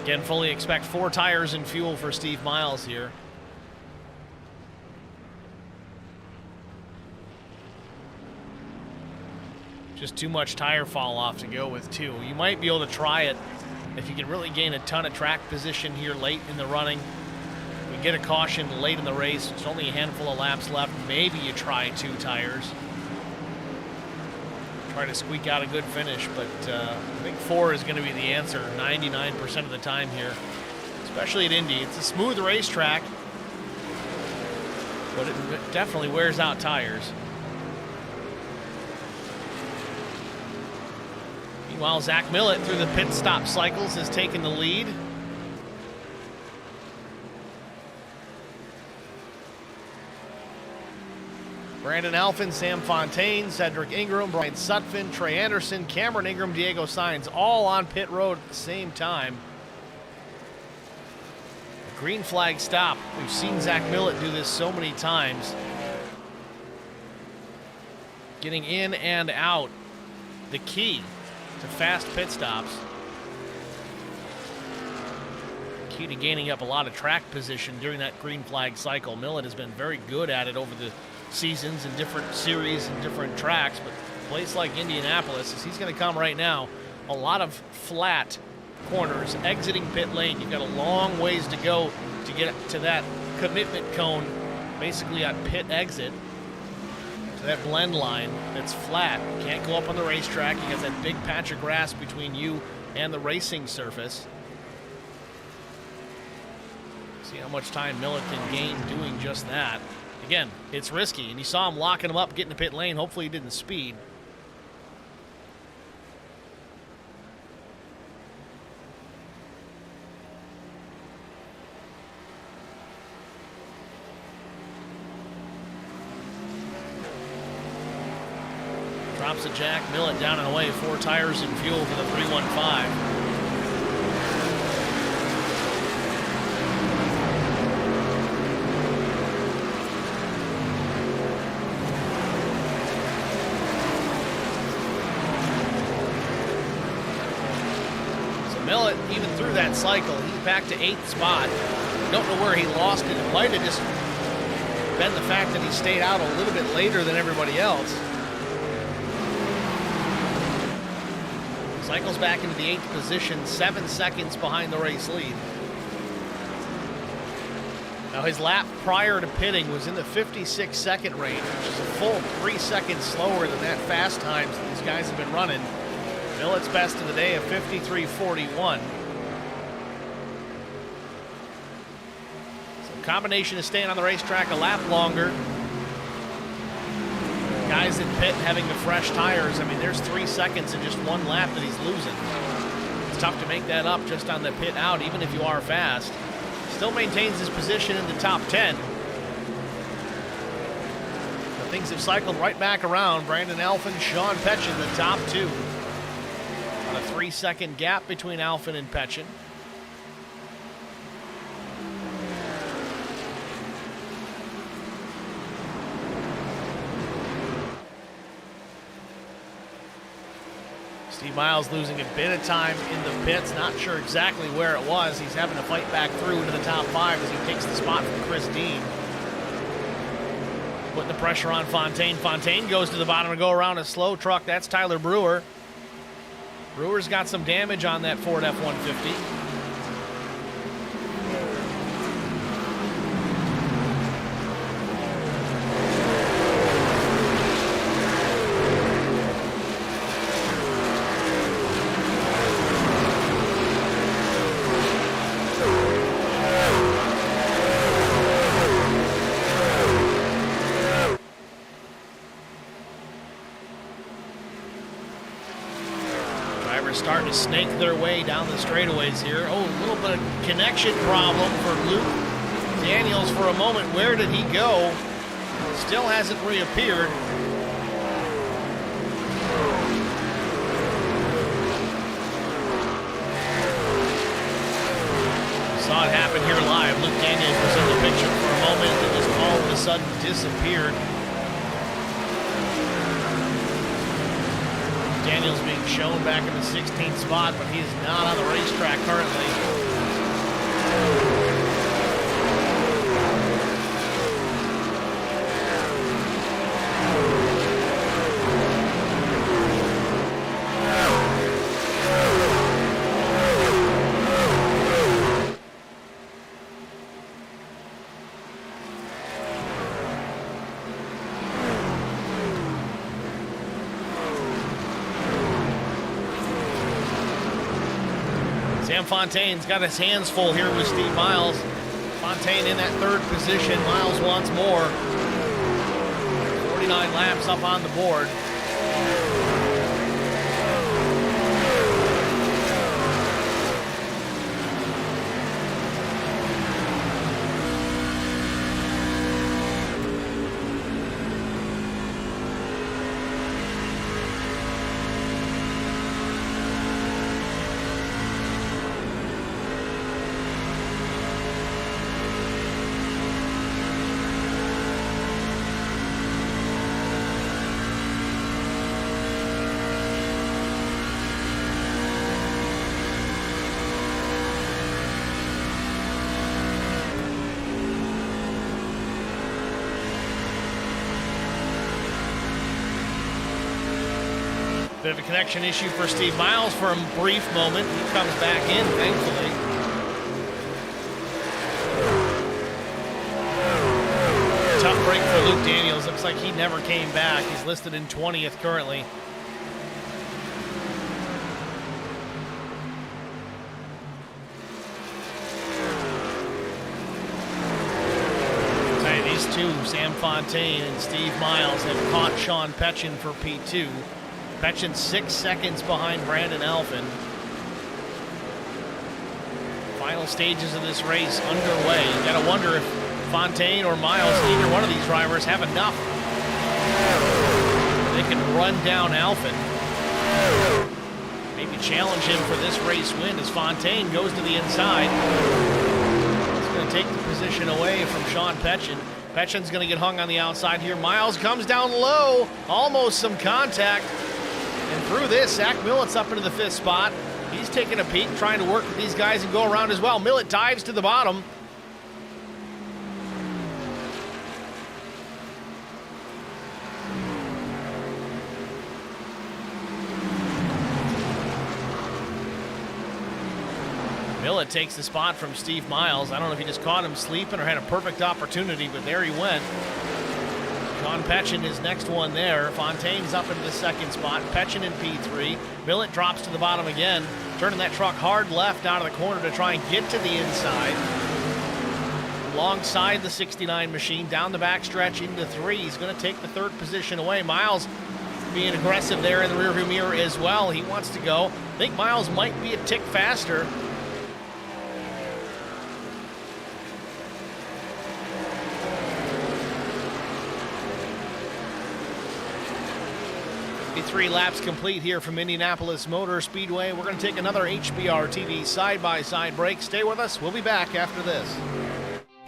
[SPEAKER 1] Again, fully expect 4 tires and fuel for Steve Miles here. Just too much tire fall off to go with 2. You might be able to try it if you can really gain a ton of track position here late in the running. We get a caution late in the race. There's only a handful of laps left. Maybe you try 2 tires. Try to squeak out a good finish, but I think 4 is going to be the answer 99% of the time here, especially at Indy. It's a smooth racetrack, but it definitely wears out tires. Meanwhile, Zach Millett through the pit stop cycles has taken the lead. Brandon Alphin, Sam Fontaine, Cedric Ingram, Brian Sutphin, Trey Anderson, Cameron Ingram, Diego Sainz, all on pit road at the same time. A green flag stop. We've seen Zach Millett do this so many times. Getting in and out, the key to fast pit stops. Key to gaining up a lot of track position during that green flag cycle. Millett has been very good at it over the seasons in different series and different tracks, but a place like Indianapolis, as he's going to come right now, a lot of flat corners exiting pit lane. You've got a long ways to go to get to that commitment cone, basically at pit exit, to that blend line that's flat. You can't go up on the racetrack. You got that big patch of grass between you and the racing surface. See how much time Millett can gain doing just that. Again, it's risky, and you saw him locking him up, getting to pit lane. Hopefully he didn't speed. Drops a jack, Millett down and away, 4 tires and fuel for the 315. Millett, even through that cycle, he's back to 8th spot. Don't know where he lost it. It might have just been the fact that he stayed out a little bit later than everybody else. Cycles back into the 8th position, 7 seconds behind the race lead. Now his lap prior to pitting was in the 56-second range, which is a full 3 seconds slower than that fast times that these guys have been running. Millett's best of the day of 53.41. So combination of staying on the racetrack a lap longer. Guys in pit having the fresh tires. I mean, there's 3 seconds in just 1 lap that he's losing. It's tough to make that up just on the pit out, even if you are fast. Still maintains his position in the top 10. But things have cycled right back around. Brandon Alphen, Sean Petchen, the top two. On a 3-second gap between Alphen and Petchen. Steve Miles losing a bit of time in the pits. Not sure exactly where it was. He's having to fight back through into the top 5 as he takes the spot from Chris Dean. Putting the pressure on Fontaine. Fontaine goes to the bottom to go around a slow truck. That's Tyler Brewer. Brewer's got some damage on that Ford F-150. Starting to snake their way down the straightaways here. Oh, a little bit of connection problem for Luke Daniels for a moment. Where did he go? Still hasn't reappeared. Saw it happen here live. Luke Daniels was in the picture for a moment and just all of a sudden disappeared. Daniels being shown back in the 16th spot, but he is not on the racetrack currently. Sam Fontaine's got his hands full here with Steve Miles. Fontaine in that third position. Miles wants more. 49 laps up on the board. Bit of a connection issue for Steve Miles for a brief moment. He comes back in, thankfully. Tough break for Luke Daniels. Looks like he never came back. He's listed in 20th currently. These two, Sam Fontaine and Steve Miles, have caught Sean Petchen for P2. Petchen 6 seconds behind Brandon Alphen. Final stages of this race underway. You gotta wonder if Fontaine or Miles, either one of these drivers, have enough. They can run down Alphen. Maybe challenge him for this race win as Fontaine goes to the inside. It's gonna take the position away from Sean Petchen. Petchen's gonna get hung on the outside here. Miles comes down low, almost some contact. And through this, Zach Millett's up into the 5th spot. He's taking a peek, trying to work with these guys and go around as well. Millett dives to the bottom. Millett takes the spot from Steve Miles. I don't know if he just caught him sleeping or had a perfect opportunity, but there he went. Sean Petchen is next one there. Fontaine's up into the 2nd spot. Petchen in P3. Millett drops to the bottom again, turning that truck hard left out of the corner to try and get to the inside. Alongside the 69 machine, down the backstretch into 3. He's going to take the 3rd position away. Miles being aggressive there in the rearview mirror as well. He wants to go. I think Miles might be a tick faster. Three laps complete here from Indianapolis Motor Speedway. We're going to take another HBR TV side-by-side break. Stay with us. We'll be back after this.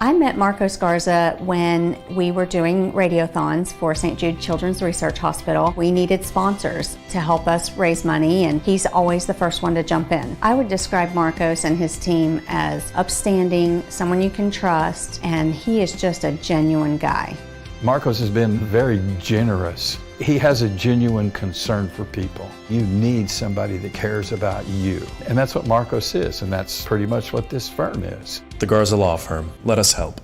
[SPEAKER 2] I met Marco Scarza when we were doing radiothons for St. Jude Children's Research Hospital. We needed sponsors to help us raise money, and he's always the first one to jump in. I would describe Marcos and his team as upstanding, someone you can trust, and he is just a genuine guy.
[SPEAKER 3] Marcos has been very generous. He has a genuine concern for people. You need somebody that cares about you. And that's what Marcos is, and that's pretty much what this firm is.
[SPEAKER 5] The Garza Law Firm. Let us help.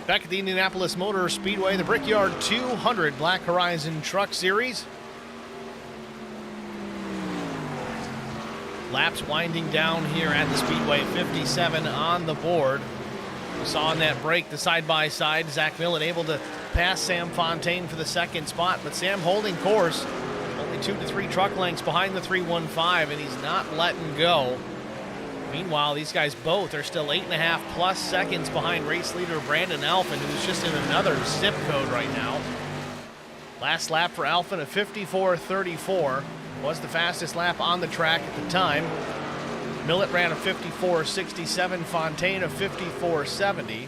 [SPEAKER 1] Back at the Indianapolis Motor Speedway, the Brickyard 200 Black Horizon Truck Series. Laps winding down here at the Speedway, 57 on the board. We saw in that break the side-by-side, Zach Millen able to pass Sam Fontaine for the second spot, but Sam holding course, only 2 to 3 truck lengths behind the 315, and he's not letting go. Meanwhile, these guys both are still 8.5 plus seconds behind race leader Brandon Alphin, who's just in another zip code right now. Last lap for Alphin, a 54.34, was the fastest lap on the track at the time. Millett ran a 54.67, Fontaine a 54.70.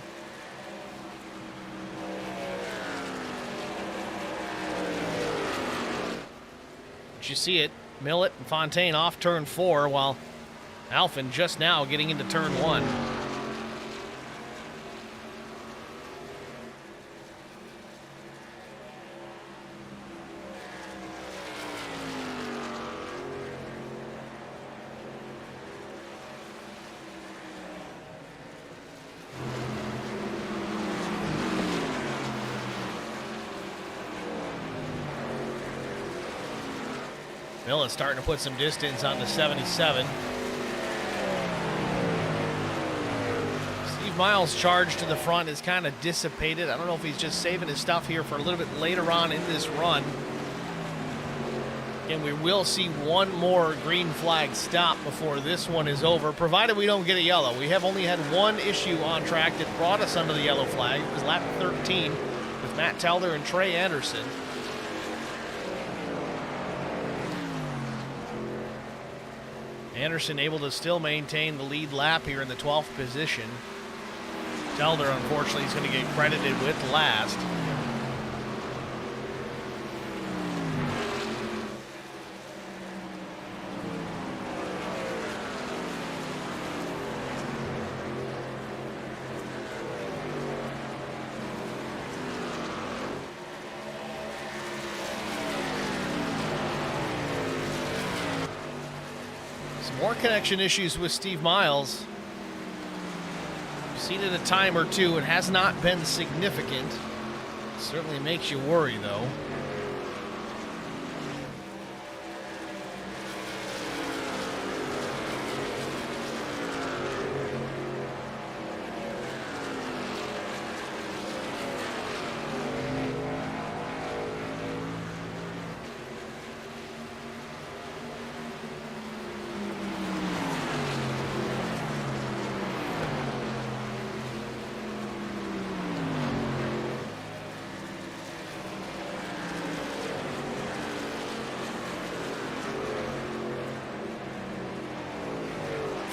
[SPEAKER 1] But you see it, Millett and Fontaine off turn 4, while Alphin just now getting into turn 1. Millet starting to put some distance on the 77. Steve Miles' charge to the front is kind of dissipated. I don't know if he's just saving his stuff here for a little bit later on in this run. Again, we will see one more green flag stop before this one is over, provided we don't get a yellow. We have only had one issue on track that brought us under the yellow flag. It was lap 13 with Matt Telder and Trey Anderson. Anderson able to still maintain the lead lap here in the 12th position. Telder, unfortunately, is going to get credited with last. More connection issues with Steve Miles. We've seen it a time or two. It has not been significant. Certainly makes you worry, though.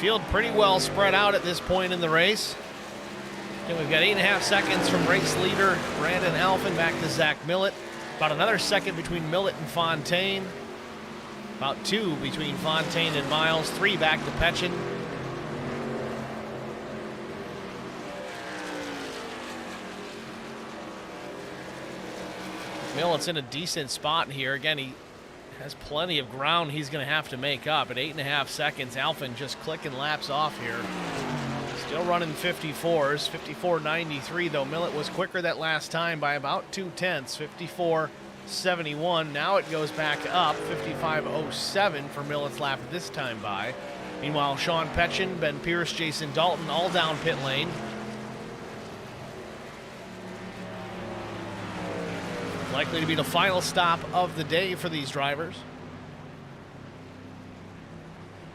[SPEAKER 1] Field pretty well spread out at this point in the race. And we've got 8.5 seconds from race leader Brandon Alphen back to Zach Millett. About another second between Millett and Fontaine. About 2 between Fontaine and Miles. 3 back to Petchin. Millett's in a decent spot here. Again, he has plenty of ground he's going to have to make up. At 8.5 seconds, Alphen just clicking laps off here. Still running 54s. 54.93, though. Millett was quicker that last time by about 0.2. 54.71. Now it goes back up. 55.07 for Millett's lap this time by. Meanwhile, Sean Petchin, Ben Pierce, Jason Dalton all down pit lane. Likely to be the final stop of the day for these drivers.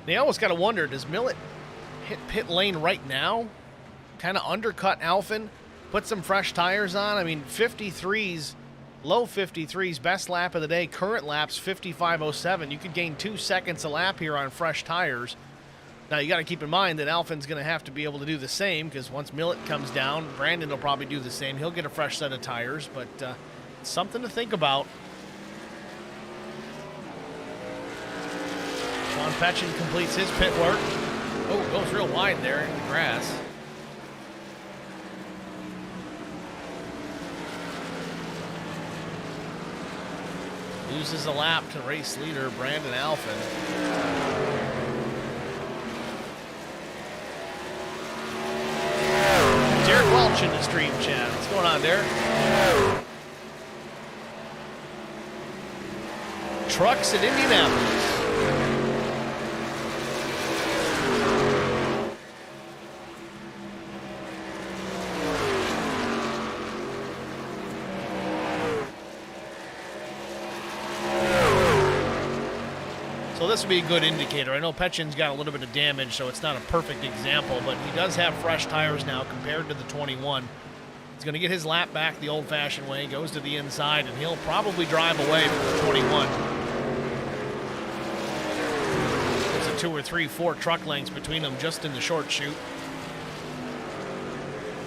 [SPEAKER 1] They almost got to wonder, does Millett hit pit lane right now? Kind of undercut Alphen, put some fresh tires on? I mean, 53s, low 53s, best lap of the day. Current lap's 55.07. You could gain 2 seconds a lap here on fresh tires. Now, you got to keep in mind that Alphen's going to have to be able to do the same, because once Millett comes down, Brandon will probably do the same. He'll get a fresh set of tires, but something to think about. Sean Petchin completes his pit work. Oh, goes real wide there in the grass. Loses a lap to race leader Brandon Alphen. Derek Welch in the stream chat. What's going on, Derek? Trucks in Indianapolis. So this would be a good indicator. I know Petchin's got a little bit of damage, so it's not a perfect example, but he does have fresh tires now compared to the 21. He's going to get his lap back the old-fashioned way, goes to the inside, and he'll probably drive away from the 21. 2 or 3, 4 truck lengths between them just in the short chute.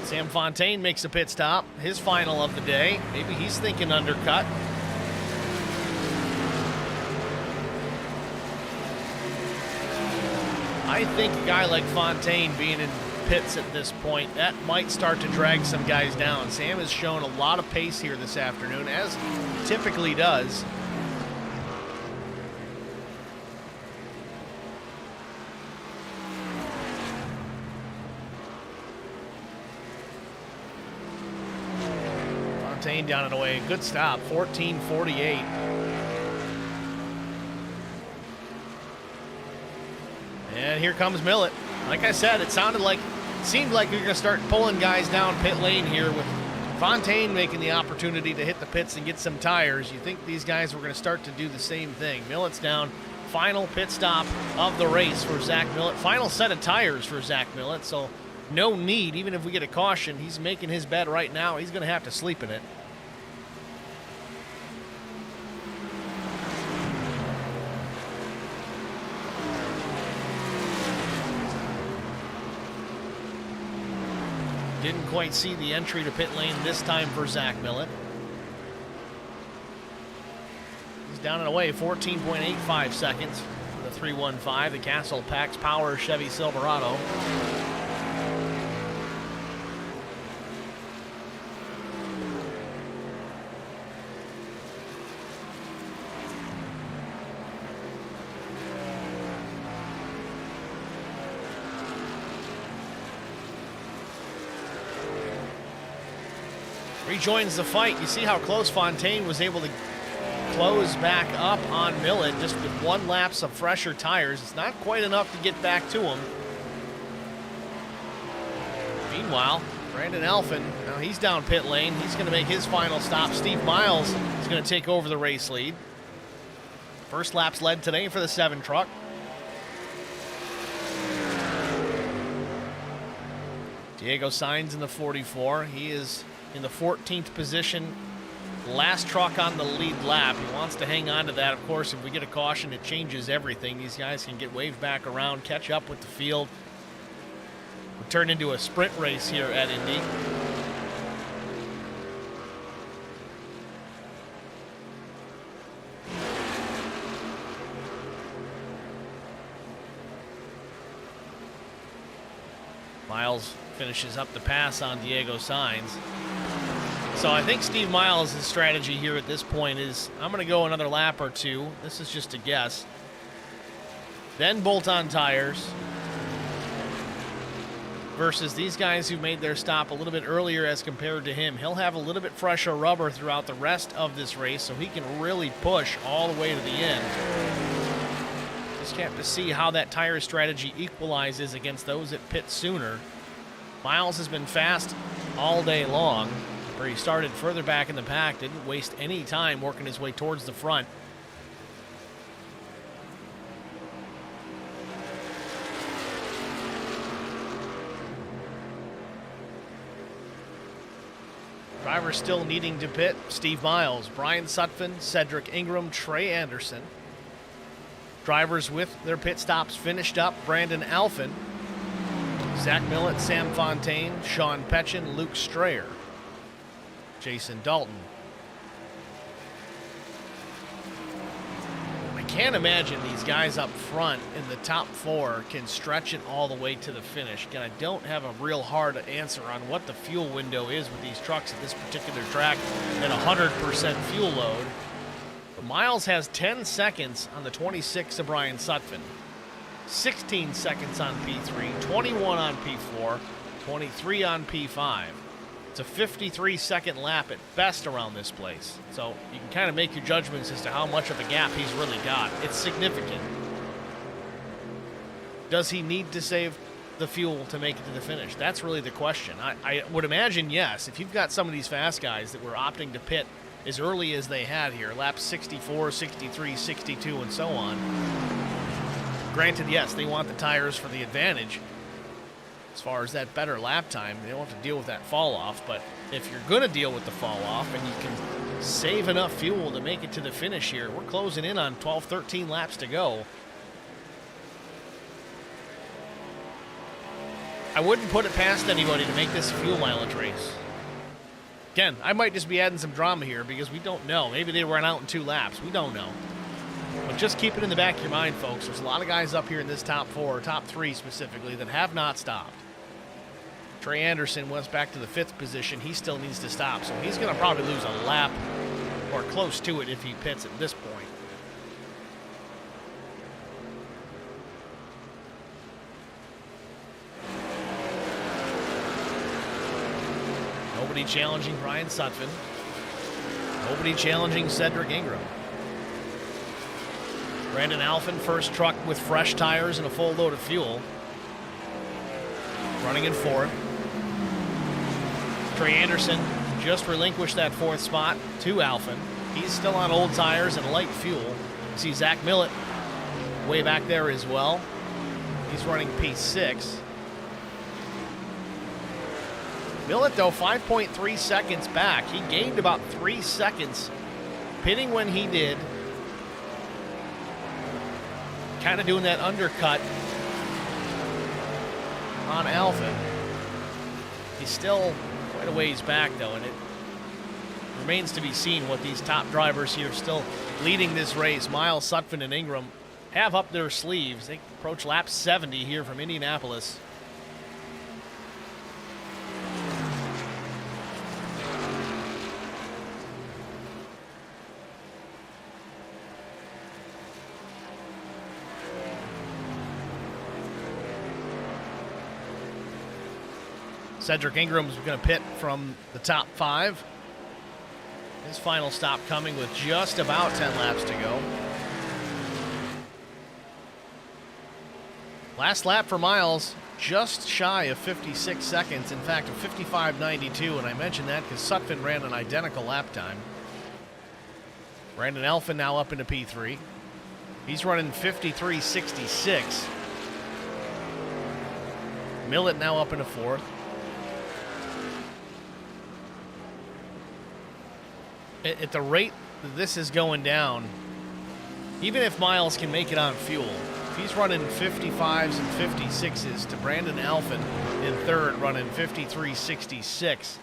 [SPEAKER 1] Sam Fontaine makes a pit stop, his final of the day. Maybe he's thinking undercut. I think a guy like Fontaine being in pits at this point, that might start to drag some guys down. Sam has shown a lot of pace here this afternoon, as he typically does. Fontaine down and away. Good stop. 14:48. And here comes Millett. Like I said, it seemed like you're going to start pulling guys down pit lane here with Fontaine making the opportunity to hit the pits and get some tires. You think these guys were going to start to do the same thing. Millett's down. Final pit stop of the race for Zach Millett. Final set of tires for Zach Millett, so no need, even if we get a caution, he's making his bed right now. He's going to have to sleep in it. Didn't quite see the entry to pit lane this time for Zach Millett. He's down and away, 14.85 seconds for the 315, the Castle Pax Power Chevy Silverado. Rejoins the fight. You see how close Fontaine was able to close back up on Millett just with one lapse of fresher tires. It's not quite enough to get back to him. Meanwhile, Brandon Alphin, now he's down pit lane. He's going to make his final stop. Steve Miles is going to take over the race lead. First lap's led today for the 7 truck. Diego Sainz in the 44. He is in the 14th position. Last truck on the lead lap. He wants to hang on to that. Of course, if we get a caution, it changes everything. These guys can get waved back around, catch up with the field. We'll turn into a sprint race here at Indy. Miles finishes up the pass on Diego Sainz. So I think Steve Miles' strategy here at this point is, I'm going to go another lap or two. This is just a guess. Then bolt on tires. Versus these guys who made their stop a little bit earlier as compared to him. He'll have a little bit fresher rubber throughout the rest of this race, so he can really push all the way to the end. Just have to see how that tire strategy equalizes against those that pit sooner. Miles has been fast all day long, where he started further back in the pack, didn't waste any time working his way towards the front. Drivers still needing to pit: Steve Miles, Brian Sutphin, Cedric Ingram, Trey Anderson. Drivers with their pit stops finished up: Brandon Alphin, Zach Millett, Sam Fontaine, Sean Petchin, Luke Strayer, Jason Dalton. I can't imagine these guys up front in the top 4 can stretch it all the way to the finish. Again, I don't have a real hard answer on what the fuel window is with these trucks at this particular track at 100% fuel load. But Miles has 10 seconds on the 26 of Brian Sutphin, 16 seconds on P3, 21 on P4, 23 on P5. It's a 53-second lap at best around this place. So you can kind of make your judgments as to how much of a gap he's really got. It's significant. Does he need to save the fuel to make it to the finish? That's really the question. I would imagine yes. If you've got some of these fast guys that were opting to pit as early as they had here, laps 64, 63, 62, and so on. Granted, yes, they want the tires for the advantage. As far as that better lap time, they don't have to deal with that fall off. But if you're going to deal with the fall off and you can save enough fuel to make it to the finish here, we're closing in on 12, 13 laps to go. I wouldn't put it past anybody to make this a fuel mileage race. Again, I might just be adding some drama here because we don't know. Maybe they ran out in 2 laps. We don't know. But just keep it in the back of your mind, folks. There's a lot of guys up here in this top 4, top 3 specifically, that have not stopped. Trey Anderson went back to the 5th position. He still needs to stop, so he's going to probably lose a lap or close to it if he pits at this point. Nobody challenging Brian Sutphin. Nobody challenging Cedric Ingram. Brandon Alphen, first truck with fresh tires and a full load of fuel. Running in fourth. Trey Anderson just relinquished that fourth spot to Alphen. He's still on old tires and light fuel. See Zach Millett way back there as well. He's running P6. Millett, though, 5.3 seconds back. He gained about 3 seconds pitting when he did. Kind of doing that undercut on Alphen. He's still quite a ways back, though, and it remains to be seen what these top drivers here still leading this race. Miles, Sutphin, and Ingram have up their sleeves. They approach lap 70 here from Indianapolis. Cedric Ingram's going to pit from the top 5. His final stop coming with just about 10 laps to go. Last lap for Miles, just shy of 56 seconds. In fact, a 55.92, and I mentioned that because Sutphin ran an identical lap time. Brandon Alphen now up into P3. He's running 53.66. Millett now up into 4th. At the rate that this is going down, even if Miles can make it on fuel, if he's running 55s and 56s to Brandon Alphen in 3rd running 53.66,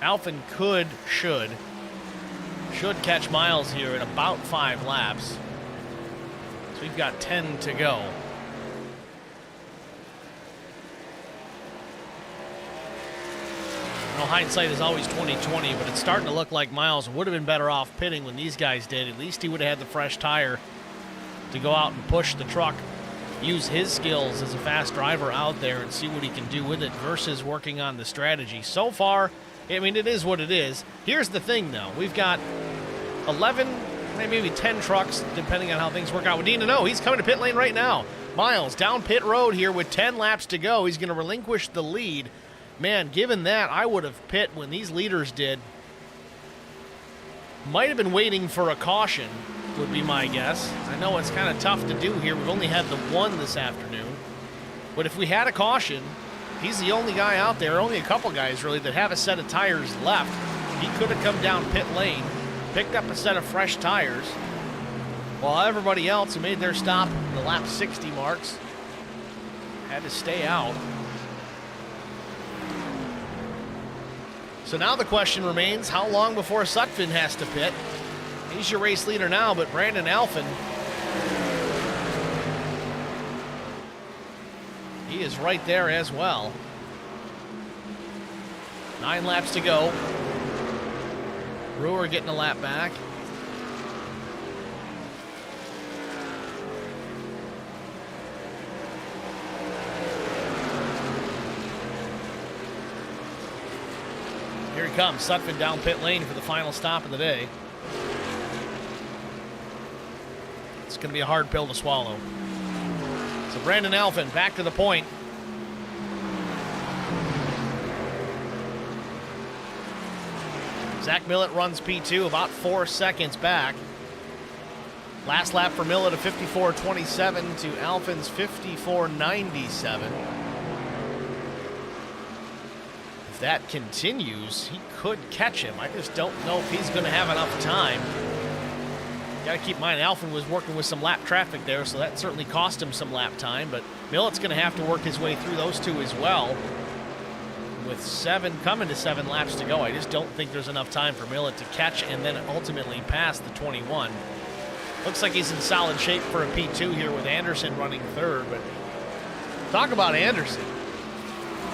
[SPEAKER 1] Alphen should catch Miles here in about 5 laps. So we've got 10 to go. You know, hindsight is always 20/20, but it's starting to look like Miles would have been better off pitting when these guys did. At least he would have had the fresh tire to go out and push the truck, use his skills as a fast driver out there and see what he can do with it versus working on the strategy. So far, I mean, it is what it is. Here's the thing, though. We've got 11, maybe 10 trucks, depending on how things work out with Dean. No, he's coming to pit lane right now. Miles down pit road here with 10 laps to go. He's going to relinquish the lead. Man, given that, I would have pit when these leaders did. Might have been waiting for a caution, would be my guess. I know it's kind of tough to do here. We've only had the one this afternoon. But if we had a caution, he's the only guy out there, only a couple guys really, that have a set of tires left. He could have come down pit lane, picked up a set of fresh tires, while everybody else who made their stop in the lap 60 marks had to stay out. So now the question remains, how long before Sutphin has to pit? He's your race leader now, but Brandon Alphen, he is right there as well. 9 laps to go. Brewer getting a lap back. Here he comes, Sutphin down pit lane for the final stop of the day. It's going to be a hard pill to swallow. So Brandon Alphen back to the point. Zach Millett runs P2 about 4 seconds back. Last lap for Millett of 54.27 to Alphen's 54.97. If that continues, he could catch him. I just don't know if he's going to have enough time. Got to keep in mind, Alphen was working with some lap traffic there, so that certainly cost him some lap time, but Millett's going to have to work his way through those two as well. With 7 coming to 7 laps to go, I just don't think there's enough time for Millett to catch and then ultimately pass the 21. Looks like he's in solid shape for a P2 here with Anderson running 3rd, but talk about Anderson.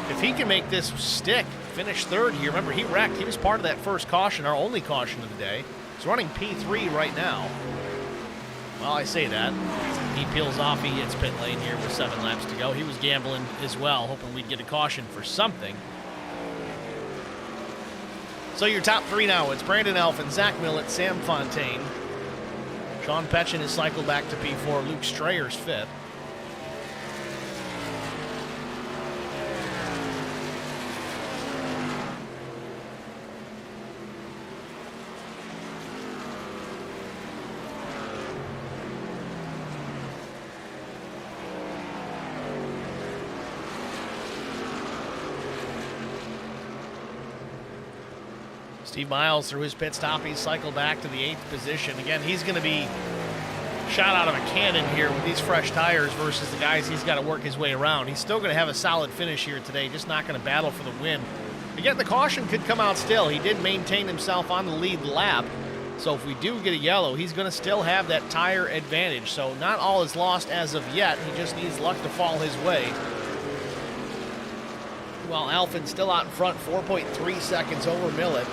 [SPEAKER 1] If he can make this stick, finish 3rd here, remember he wrecked, he was part of that first caution, our only caution of the day. He's running P3 right now. Well, I say that. He peels off, he hits pit lane here with 7 laps to go. He was gambling as well, hoping we'd get a caution for something. So your top 3 now, it's Brandon Alphen, Zach Millett, Sam Fontaine. Sean Petchen is cycled back to P4. Luke Strayer's 5th. Steve Miles, through his pit stop, he's cycled back to the 8th position. Again, he's going to be shot out of a cannon here with these fresh tires versus the guys he's got to work his way around. He's still going to have a solid finish here today, just not going to battle for the win. Again, the caution could come out still. He did maintain himself on the lead lap, so if we do get a yellow, he's going to still have that tire advantage. So not all is lost as of yet. He just needs luck to fall his way. While Alphin's still out in front, 4.3 seconds over Millett.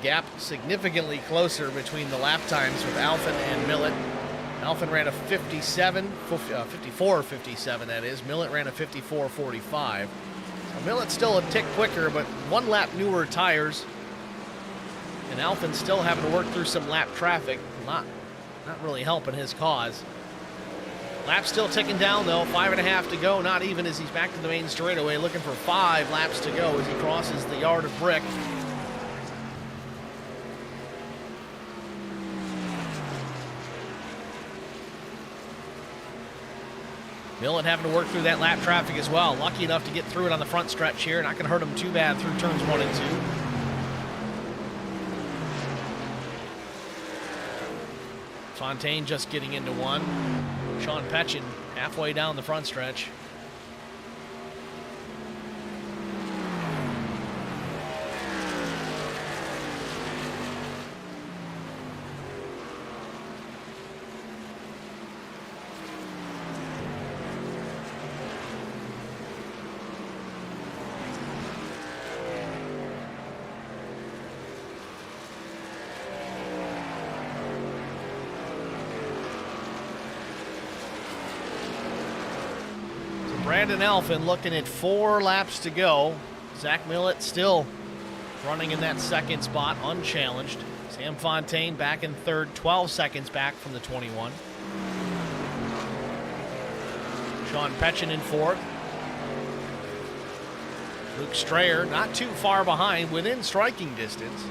[SPEAKER 1] Gap significantly closer between the lap times with Alphin and Millett. Alphin ran a 54.57, that is. Millett ran a 54.45. So Millett's still a tick quicker, but 1 lap newer tires. And Alphin's still having to work through some lap traffic. Not really helping his cause. Lap still ticking down, though. 5.5 to go. Not even as he's back to the main straightaway, looking for 5 laps to go as he crosses the yard of brick. Millett having to work through that lap traffic as well. Lucky enough to get through it on the front stretch here. Not going to hurt him too bad through turns 1 and 2. Fontaine just getting into 1. Sean Petchen halfway down the front stretch. Brandon Alphin looking at 4 laps to go. Zach Millett still running in that 2nd spot, unchallenged. Sam Fontaine back in 3rd, 12 seconds back from the 21. Sean Petchen in 4th. Luke Strayer not too far behind, within striking distance.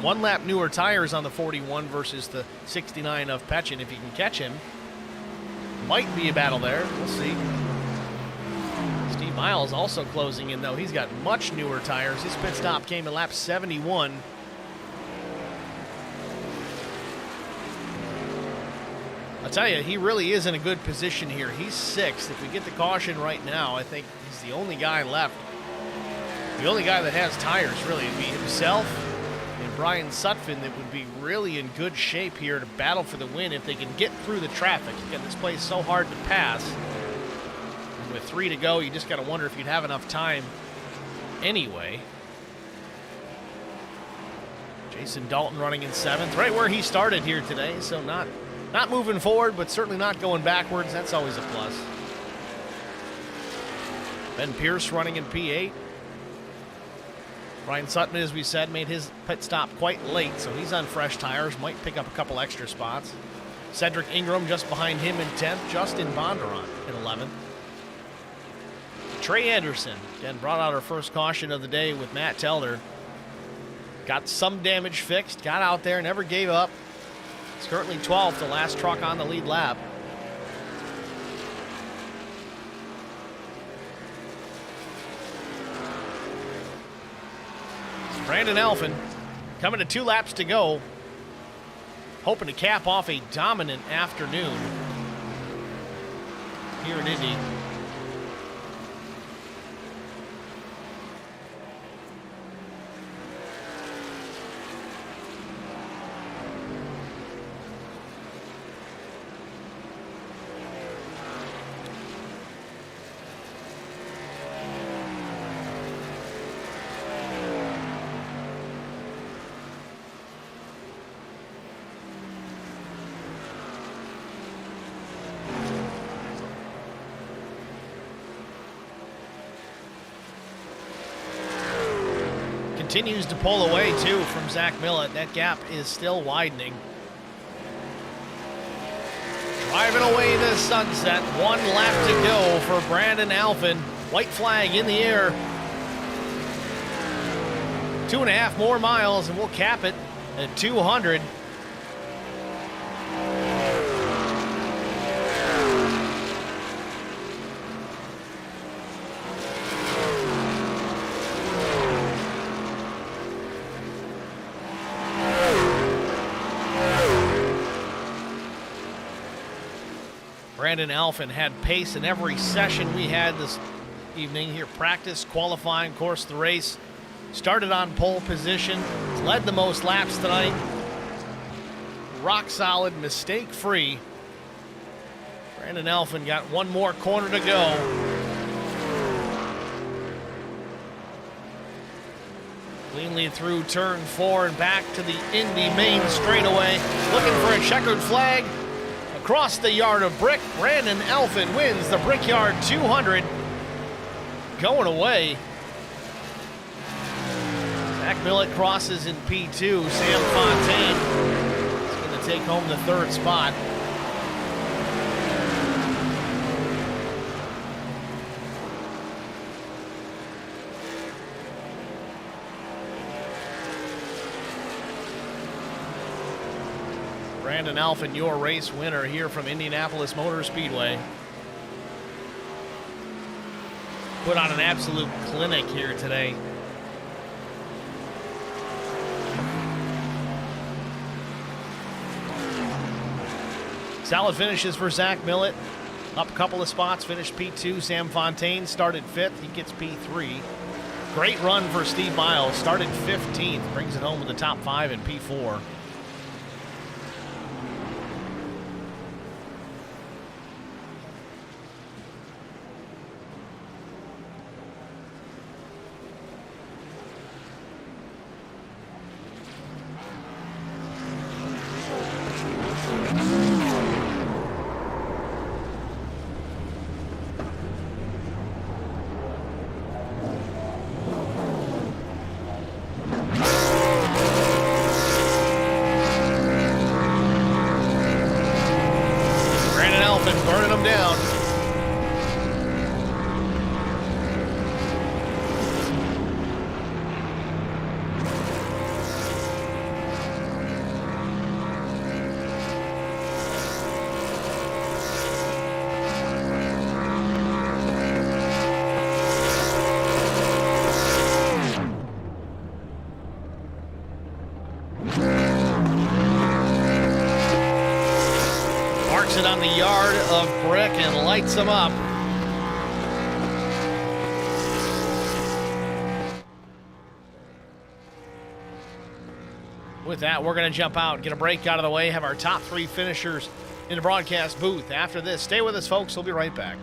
[SPEAKER 1] 1 lap newer tires on the 41 versus the 69 of Petchen. If you can catch him, might be a battle there. We'll see. Steve Miles also closing in, though. He's got much newer tires. His pit stop came in lap 71. I'll tell you, he really is in a good position here. He's 6th. If we get the caution right now, I think he's the only guy left. The only guy that has tires, really. It'd be himself and Brian Sutphin that would be really in good shape here to battle for the win if they can get through the traffic. Again, this place is so hard to pass. And with 3 to go, you just got to wonder if you'd have enough time anyway. Jason Dalton running in 7th, right where he started here today, so not moving forward, but certainly not going backwards. That's always a plus. Ben Pierce running in P8. Brian Sutton, as we said, made his pit stop quite late, so he's on fresh tires. Might pick up a couple extra spots. Cedric Ingram just behind him in 10th. Justin Bondurant in 11th. Trey Anderson, again, brought out our first caution of the day with Matt Telder. Got some damage fixed, got out there, never gave up. He's currently 12th, the last truck on the lead lap. Brandon Alphin coming to 2 laps to go, hoping to cap off a dominant afternoon here in Indy. continues to pull away, too, from Zach Millett. That gap is still widening. Driving away the sunset. 1 lap to go for Brandon Alphin. White flag in the air. 2.5 more miles, and we'll cap it at 200. Brandon Alphin had pace in every session we had this evening here. Practice, qualifying, course, the race. Started on pole position. Led the most laps tonight. Rock solid, mistake free. Brandon Alphin got 1 more corner to go. Cleanly through turn 4 and back to the Indy main straightaway. Looking for a checkered flag. Across the yard of brick, Brandon Alphin wins the Brickyard 200. Going away. Zach Millett crosses in P2. Sam Fontaine is going to take home the 3rd spot. Brandon Alphin, your race winner here from Indianapolis Motor Speedway. Put on an absolute clinic here today. Solid finishes for Zach Millett. Up a couple of spots, finished P2. Sam Fontaine started 5th. He gets P3. Great run for Steve Miles. Started 15th. Brings it home with the top 5 in P4. Burning them down. It on the yard of brick and lights them up. With that, we're going to jump out, get a break out of the way, have our top 3 finishers in the broadcast booth. After this, stay with us, folks. We'll be right back.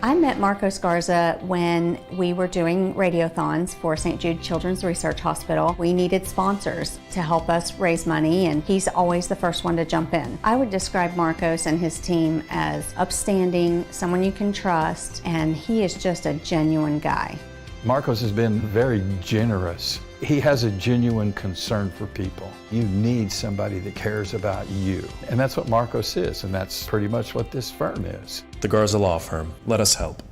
[SPEAKER 2] I met Marco Scarza when we were doing radiothons for St. Jude Children's Research Hospital. We needed sponsors to help us raise money, and he's always the first one to jump in. I would describe Marcos and his team as upstanding, someone you can trust, and he is just a genuine guy.
[SPEAKER 3] Marcos has been very generous. He has a genuine concern for people. You need somebody that cares about you. And that's what Marcos is, and that's pretty much what this firm is.
[SPEAKER 5] The Garza Law Firm. Let us help.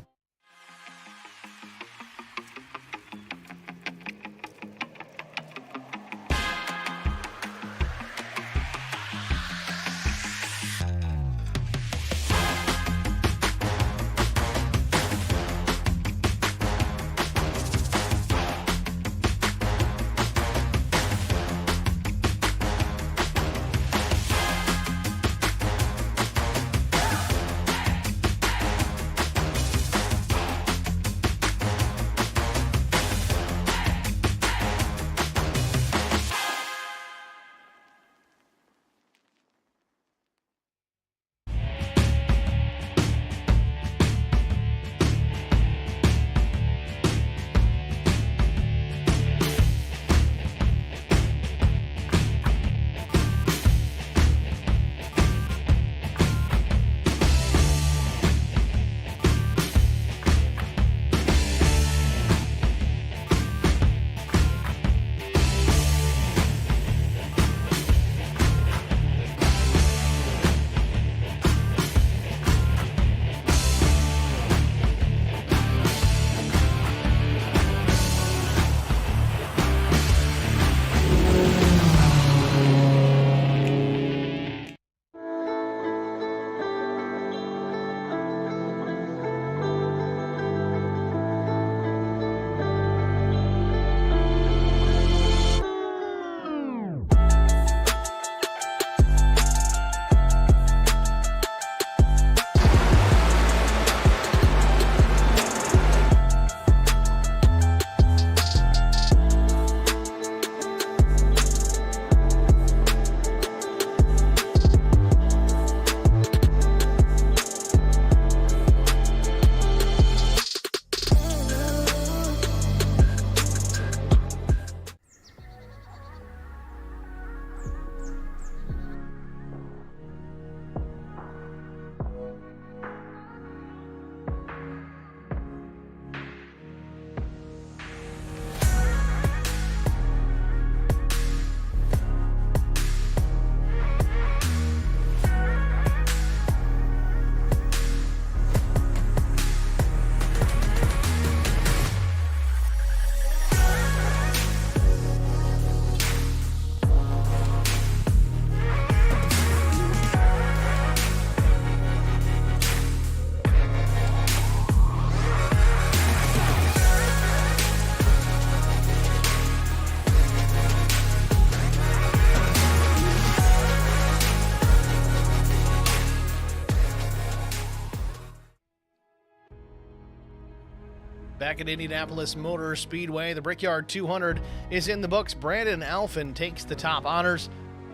[SPEAKER 1] back at Indianapolis Motor Speedway. The Brickyard 200 is in the books. Brandon Alphen takes the top honors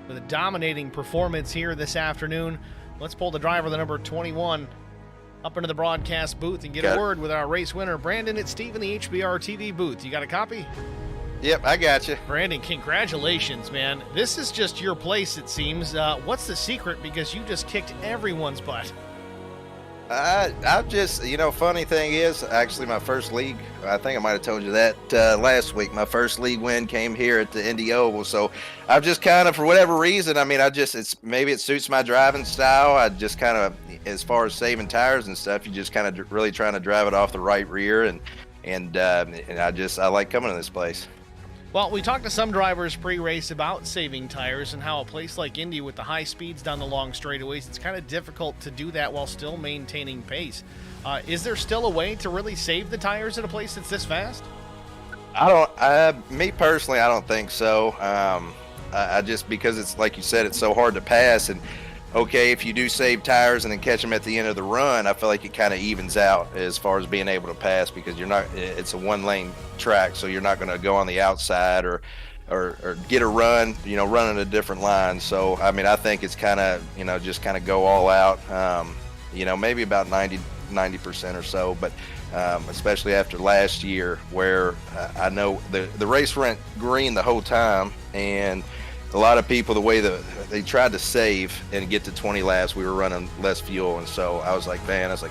[SPEAKER 1] with a dominating performance here this afternoon. Let's pull the driver, the number 21, up into the broadcast booth and get a word with our race winner. Brandon, it's Steve in the HBR TV booth. You got a copy?
[SPEAKER 6] Yep, I got you.
[SPEAKER 1] Brandon, congratulations, man. This is just your place, it seems. What's the secret? Because you just kicked everyone's butt.
[SPEAKER 6] I've just, funny thing is, actually my first league, I think I might have told you that last week, my first league win came here at the Indy Oval. So I've just kind of, for whatever reason, maybe it suits my driving style. I just kind of, as far as saving tires and stuff, you just kind of really trying to drive it off the right rear. And I like coming to this place.
[SPEAKER 1] Well, we talked to some drivers pre-race about saving tires and how a place like Indy with the high speeds down the long straightaways, it's kind of difficult to do that while still maintaining pace. Is there still a way to really save the tires at a place that's this fast?
[SPEAKER 6] Me personally, I don't think so. I just, because it's like you said, it's so hard to pass. And okay, if you do save tires and then catch them at the end of the run, I feel like it kind of evens out as far as being able to pass, because it's a one-lane track, so you're not going to go on the outside or get a run, running a different line. So, I think it's kind of, just kind of go all out, maybe about 90% or so, but especially after last year where I know the race went green the whole time, and a lot of people, the way that they tried to save and get to 20 laps, we were running less fuel. And so I was like,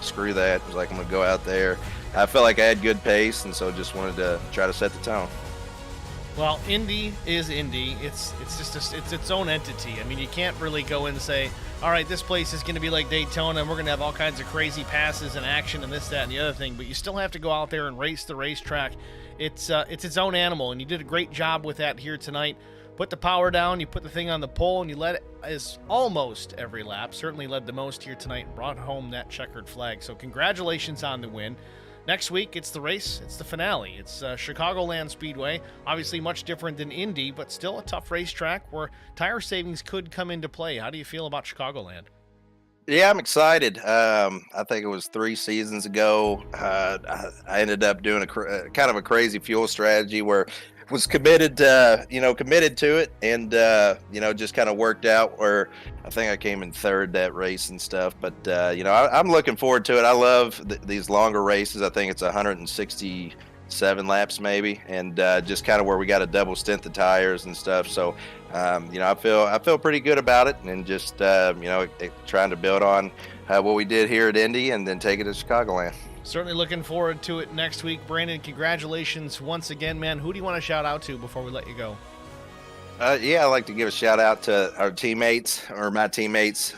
[SPEAKER 6] screw that. I was like, I'm going to go out there. I felt like I had good pace, and so just wanted to try to set the tone.
[SPEAKER 1] Well, Indy is Indy. It's its own entity. You can't really go and say, all right, this place is going to be like Daytona, and we're going to have all kinds of crazy passes and action and this, that, and the other thing. But you still have to go out there and race the racetrack. It's its own animal, and you did a great job with that here tonight. Put the power down, you put the thing on the pole, and you led it as almost every lap. Certainly led the most here tonight and brought home that checkered flag. So congratulations on the win. Next week, it's the race. It's the finale. It's Chicagoland Speedway. Obviously much different than Indy, but still a tough racetrack where tire savings could come into play. How do you feel about Chicagoland?
[SPEAKER 6] Yeah, I'm excited. I think it was 3 seasons ago. I ended up doing a kind of a crazy fuel strategy where was committed to it, and just kind of worked out where I think I came in third that race and stuff. But I'm looking forward to it. I love these longer races. I think it's 167 laps maybe, and just kind of where we got to double stint the tires and stuff. So I feel pretty good about it, and just trying to build on what we did here at Indy and then take it to Chicagoland.
[SPEAKER 1] Certainly looking forward to it next week. Brandon, congratulations once again, man. Who do you want to shout out to before we let you go?
[SPEAKER 6] I'd like to give a shout out to our teammates, or my teammates,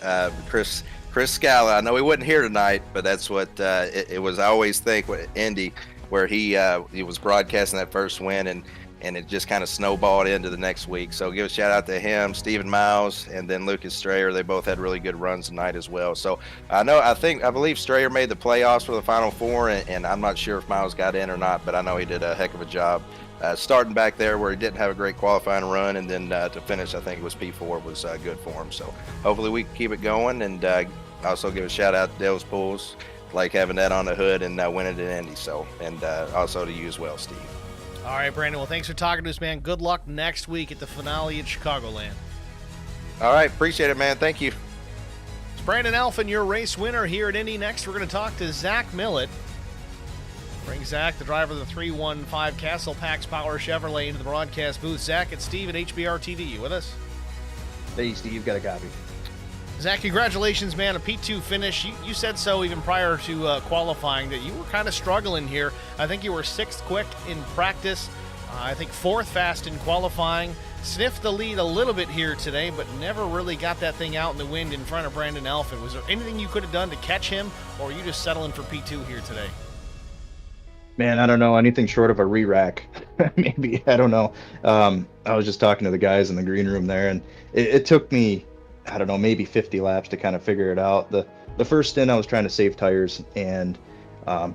[SPEAKER 6] Chris Scala. I know he wasn't here tonight, but that's what it was. I always think with Indy, where he was broadcasting that first win, and it just kind of snowballed into the next week. So give a shout out to him, Stephen Miles, and then Lucas Strayer. They both had really good runs tonight as well. So I believe Strayer made the playoffs for the Final Four, and I'm not sure if Miles got in or not, but I know he did a heck of a job starting back there where he didn't have a great qualifying run, and then to finish, I think it was P4 was good for him. So hopefully we can keep it going, and also give a shout out to Dale's Pools, like having that on the hood and winning at Indy. So, and also to you as well, Steve.
[SPEAKER 1] All right, Brandon. Well, thanks for talking to us, man. Good luck next week at the finale at Chicagoland.
[SPEAKER 6] All right. Appreciate it, man. Thank you.
[SPEAKER 1] It's Brandon Alphen, your race winner here at Indy. Next, we're going to talk to Zach Millett. Bring Zach, the driver of the 315 Castle Pax Power Chevrolet, into the broadcast booth. Zach, it's Steve at HBR TV. You with us?
[SPEAKER 7] Hey, Steve, got a copy.
[SPEAKER 1] Zach, congratulations, man. A P2 finish. You said so even prior to qualifying that you were kind of struggling here. I think you were 6th quick in practice. I think 4th fast in qualifying. Sniffed the lead a little bit here today, but never really got that thing out in the wind in front of Brandon Alphen. Was there anything you could have done to catch him, or are you just settling for P2 here today?
[SPEAKER 7] Man, I don't know. Anything short of a re-rack. Maybe. I don't know. I was just talking to the guys in the green room there, and it took me, I don't know, maybe 50 laps to kind of figure it out. The first stint, I was trying to save tires and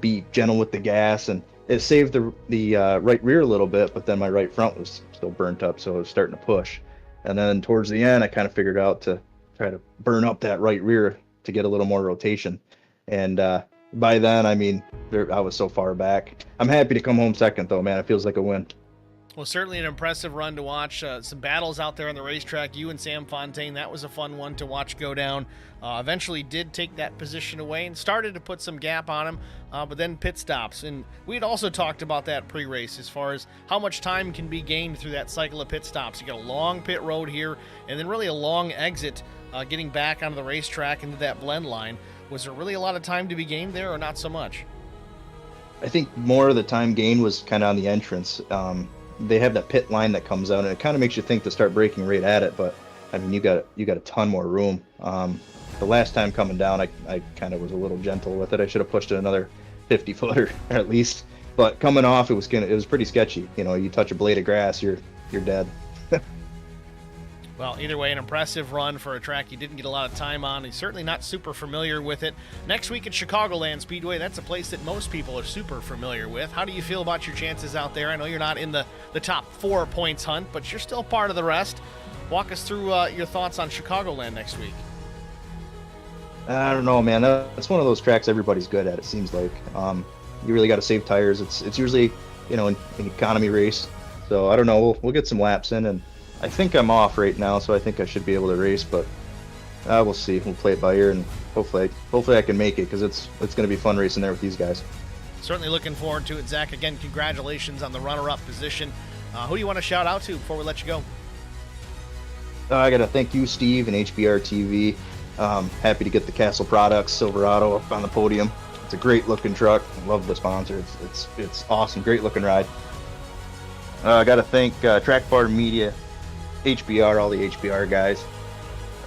[SPEAKER 7] be gentle with the gas, and it saved the right rear a little bit, but then my right front was still burnt up, so I was starting to push. And then towards the end, I kind of figured out to try to burn up that right rear to get a little more rotation. And by then, I mean, I was so far back. I'm happy to come home second, though, man. It feels like a win.
[SPEAKER 1] Well, certainly an impressive run to watch. Some battles out there on the racetrack. You and Sam Fontaine, that was a fun one to watch go down. Eventually did take that position away and started to put some gap on him, but then pit stops. And we had also talked about that pre-race as far as how much time can be gained through that cycle of pit stops. You got a long pit road here and then really a long exit getting back onto the racetrack into that blend line. Was there really a lot of time to be gained there or not so much?
[SPEAKER 7] I think more of the time gained was kind of on the entrance. They have that pit line that comes out, and it kind of makes you think to start braking right at it. But I mean, you got a ton more room. The last time coming down, I kind of was a little gentle with it. I should have pushed it another 50 footer at least. But coming off, it was pretty sketchy. You know, you touch a blade of grass, you're dead.
[SPEAKER 1] Well, either way, an impressive run for a track you didn't get a lot of time on. He's certainly not super familiar with it. Next week at Chicagoland Speedway, that's a place that most people are super familiar with. How do you feel about your chances out there? I know you're not in the top 4 points hunt, but you're still part of the rest. Walk us through your thoughts on Chicagoland next week.
[SPEAKER 7] I don't know, man. That's one of those tracks everybody's good at, it seems like. You really got to save tires. It's usually, you know, an economy race. So I don't know. We'll get some laps in, and I think I'm off right now, so I think I should be able to race, but we'll see. We'll play it by ear, and hopefully I can make it, because it's going to be fun racing there with these guys.
[SPEAKER 1] Certainly looking forward to it, Zach. Again, congratulations on the runner-up position. Who do you want to shout out to before we let you go?
[SPEAKER 7] I got to thank you, Steve, and HBR TV. Happy to get the Castle Products Silverado up on the podium. It's a great-looking truck. I love the sponsor. It's awesome. Great-looking ride. I got to thank Track Bar Media, HBR, all the HBR guys,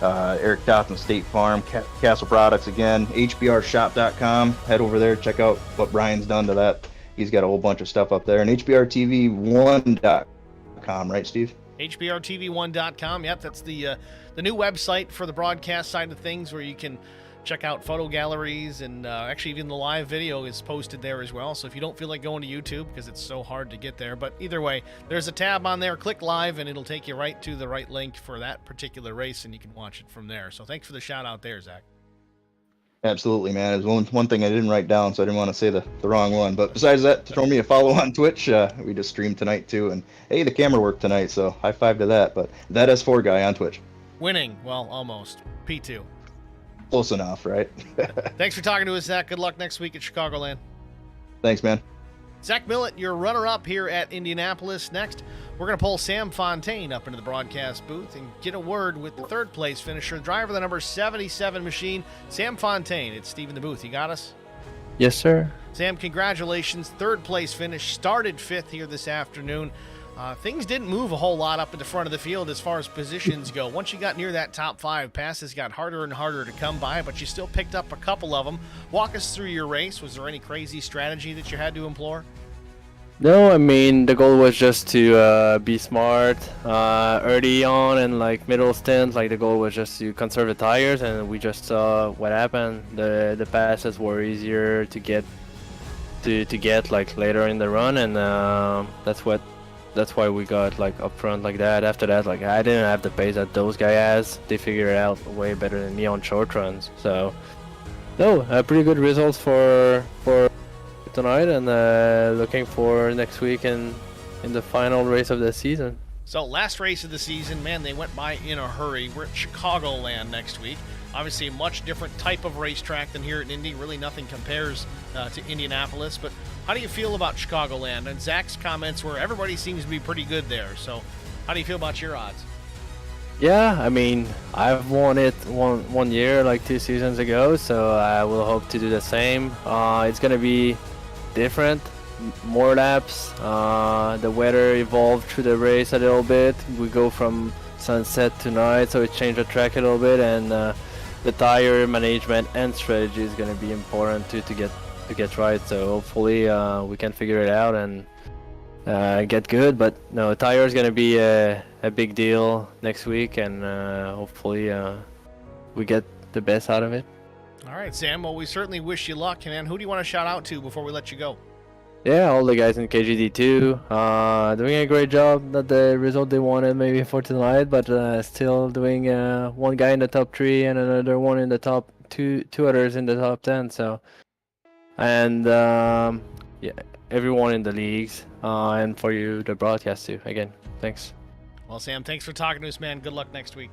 [SPEAKER 7] Eric Dotson State Farm, Castle Products again, HBRshop.com. Head over there, check out what Brian's done to that. He's got a whole bunch of stuff up there. And HBRTV1.com, right, Steve?
[SPEAKER 1] HBRTV1.com. Yep, that's the new website for the broadcast side of things, where you can check out photo galleries, and actually even the live video is posted there as well. So if you don't feel like going to YouTube because it's so hard to get there, but either way, there's a tab on there. Click live and it'll take you right to the right link for that particular race, and you can watch it from there. So thanks for the shout out there, Zach.
[SPEAKER 7] Absolutely, man. It was one thing I didn't write down, so I didn't want to say the wrong one. But besides that, throw me a follow on Twitch. We just streamed tonight too, and hey, the camera worked tonight, so high five to that. But that S4 guy on Twitch.
[SPEAKER 1] Winning, well, almost. P2.
[SPEAKER 7] Close enough, right?
[SPEAKER 1] Thanks for talking to us, Zach. Good luck next week at Chicagoland.
[SPEAKER 7] Thanks, man.
[SPEAKER 1] Zach Millett, your runner-up here at Indianapolis. Next, we're going to pull Sam Fontaine up into the broadcast booth and get a word with the third-place finisher, driver of the number 77 machine, Sam Fontaine. It's Steve in the booth. You got us?
[SPEAKER 8] Yes, sir.
[SPEAKER 1] Sam, congratulations. Third-place finish. Started fifth here this afternoon. Things didn't move a whole lot up at the front of the field as far as positions go. Once you got near that top 5, passes got harder and harder to come by, but you still picked up a couple of them. Walk us through your race. Was there any crazy strategy that you had to employ?
[SPEAKER 8] No, I mean, the goal was just to be smart early on and like middle stint. Like the goal was just to conserve the tires, and we just saw what happened. The passes were easier to get like later in the run, and that's why we got like up front like that. After that, like I didn't have the pace that those guys has. They figured it out way better than me on short runs. So no, pretty good results for tonight, and looking for next week in the final race of the season.
[SPEAKER 1] So last race of the season, man, they went by in a hurry. We're at Chicagoland next week. Obviously a much different type of racetrack than here at Indy. Really nothing compares to Indianapolis. But how do you feel about Chicagoland? And Zach's comments were everybody seems to be pretty good there. So how do you feel about your odds?
[SPEAKER 8] Yeah, I mean, I've won it one year, like 2 seasons ago, so I will hope to do the same. It's gonna be different, more laps. The weather evolved through the race a little bit. We go from sunset to night, so it changed the track a little bit, and the tire management and strategy is going to be important to get right. So hopefully we can figure it out and get good. But no, tire is going to be a big deal next week, and hopefully we get the best out of it.
[SPEAKER 1] All right, Sam. Well, we certainly wish you luck. And who do you want to shout out to before we let you go?
[SPEAKER 8] Yeah, all the guys in KGD2 doing a great job. Not the result they wanted maybe for tonight, but still doing one guy in the top 3 and another one in the top two others in the top 10. So and yeah, everyone in the leagues, and for you, the broadcast too. Again, thanks.
[SPEAKER 1] Well, Sam, thanks for talking to us, man. Good luck next week.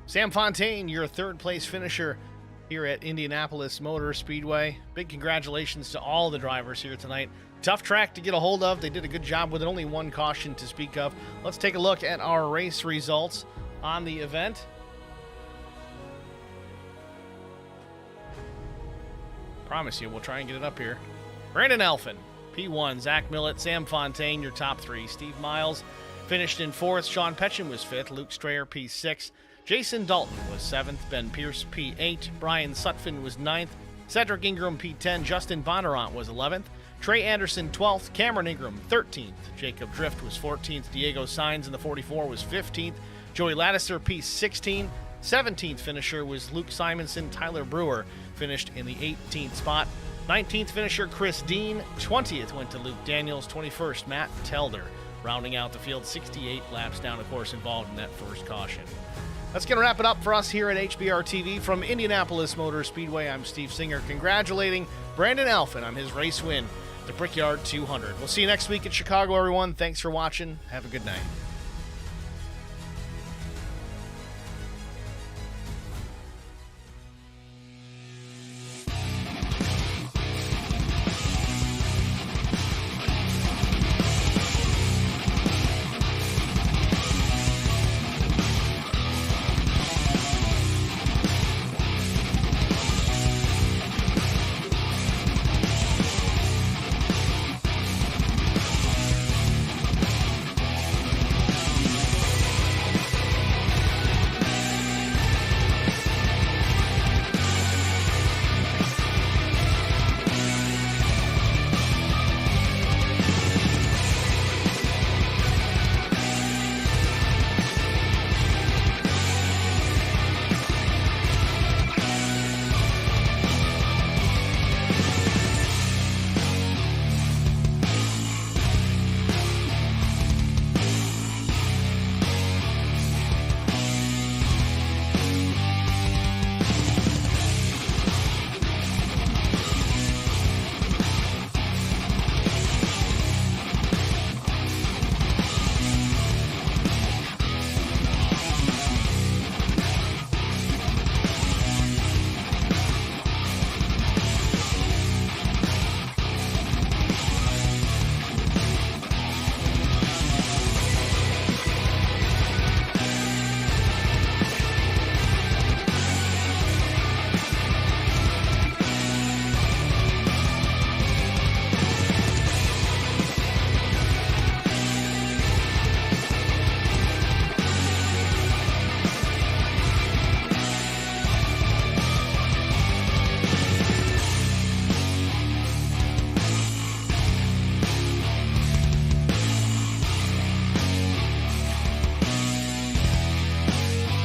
[SPEAKER 1] Sam Fontaine, your third place finisher here at Indianapolis Motor Speedway. Big congratulations to all the drivers here tonight. Tough track to get a hold of. They did a good job with it. Only one caution to speak of. Let's take a look at our race results on the event. Promise you, we'll try and get it up here. Brandon Elfin, P1. Zach Millett, Sam Fontaine, your top three. Steve Miles finished in fourth. Sean Petchin was fifth. Luke Strayer, P6. Jason Dalton was 7th, Ben Pierce P8, Brian Sutphin was 9th, Cedric Ingram P10, Justin Bondurant was 11th, Trey Anderson 12th, Cameron Ingram 13th, Jacob Drift was 14th, Diego Sainz in the 44 was 15th, Joey Laddister P16, 17th finisher was Luke Simonson, Tyler Brewer finished in the 18th spot, 19th finisher Chris Dean, 20th went to Luke Daniels, 21st Matt Telder, rounding out the field 68 laps down, of course, involved in that first caution. That's going to wrap it up for us here at HBR TV from Indianapolis Motor Speedway. I'm Steve Singer, congratulating Brandon Elfin on his race win, the Brickyard 200. We'll see you next week at Chicago, everyone. Thanks for watching. Have a good night.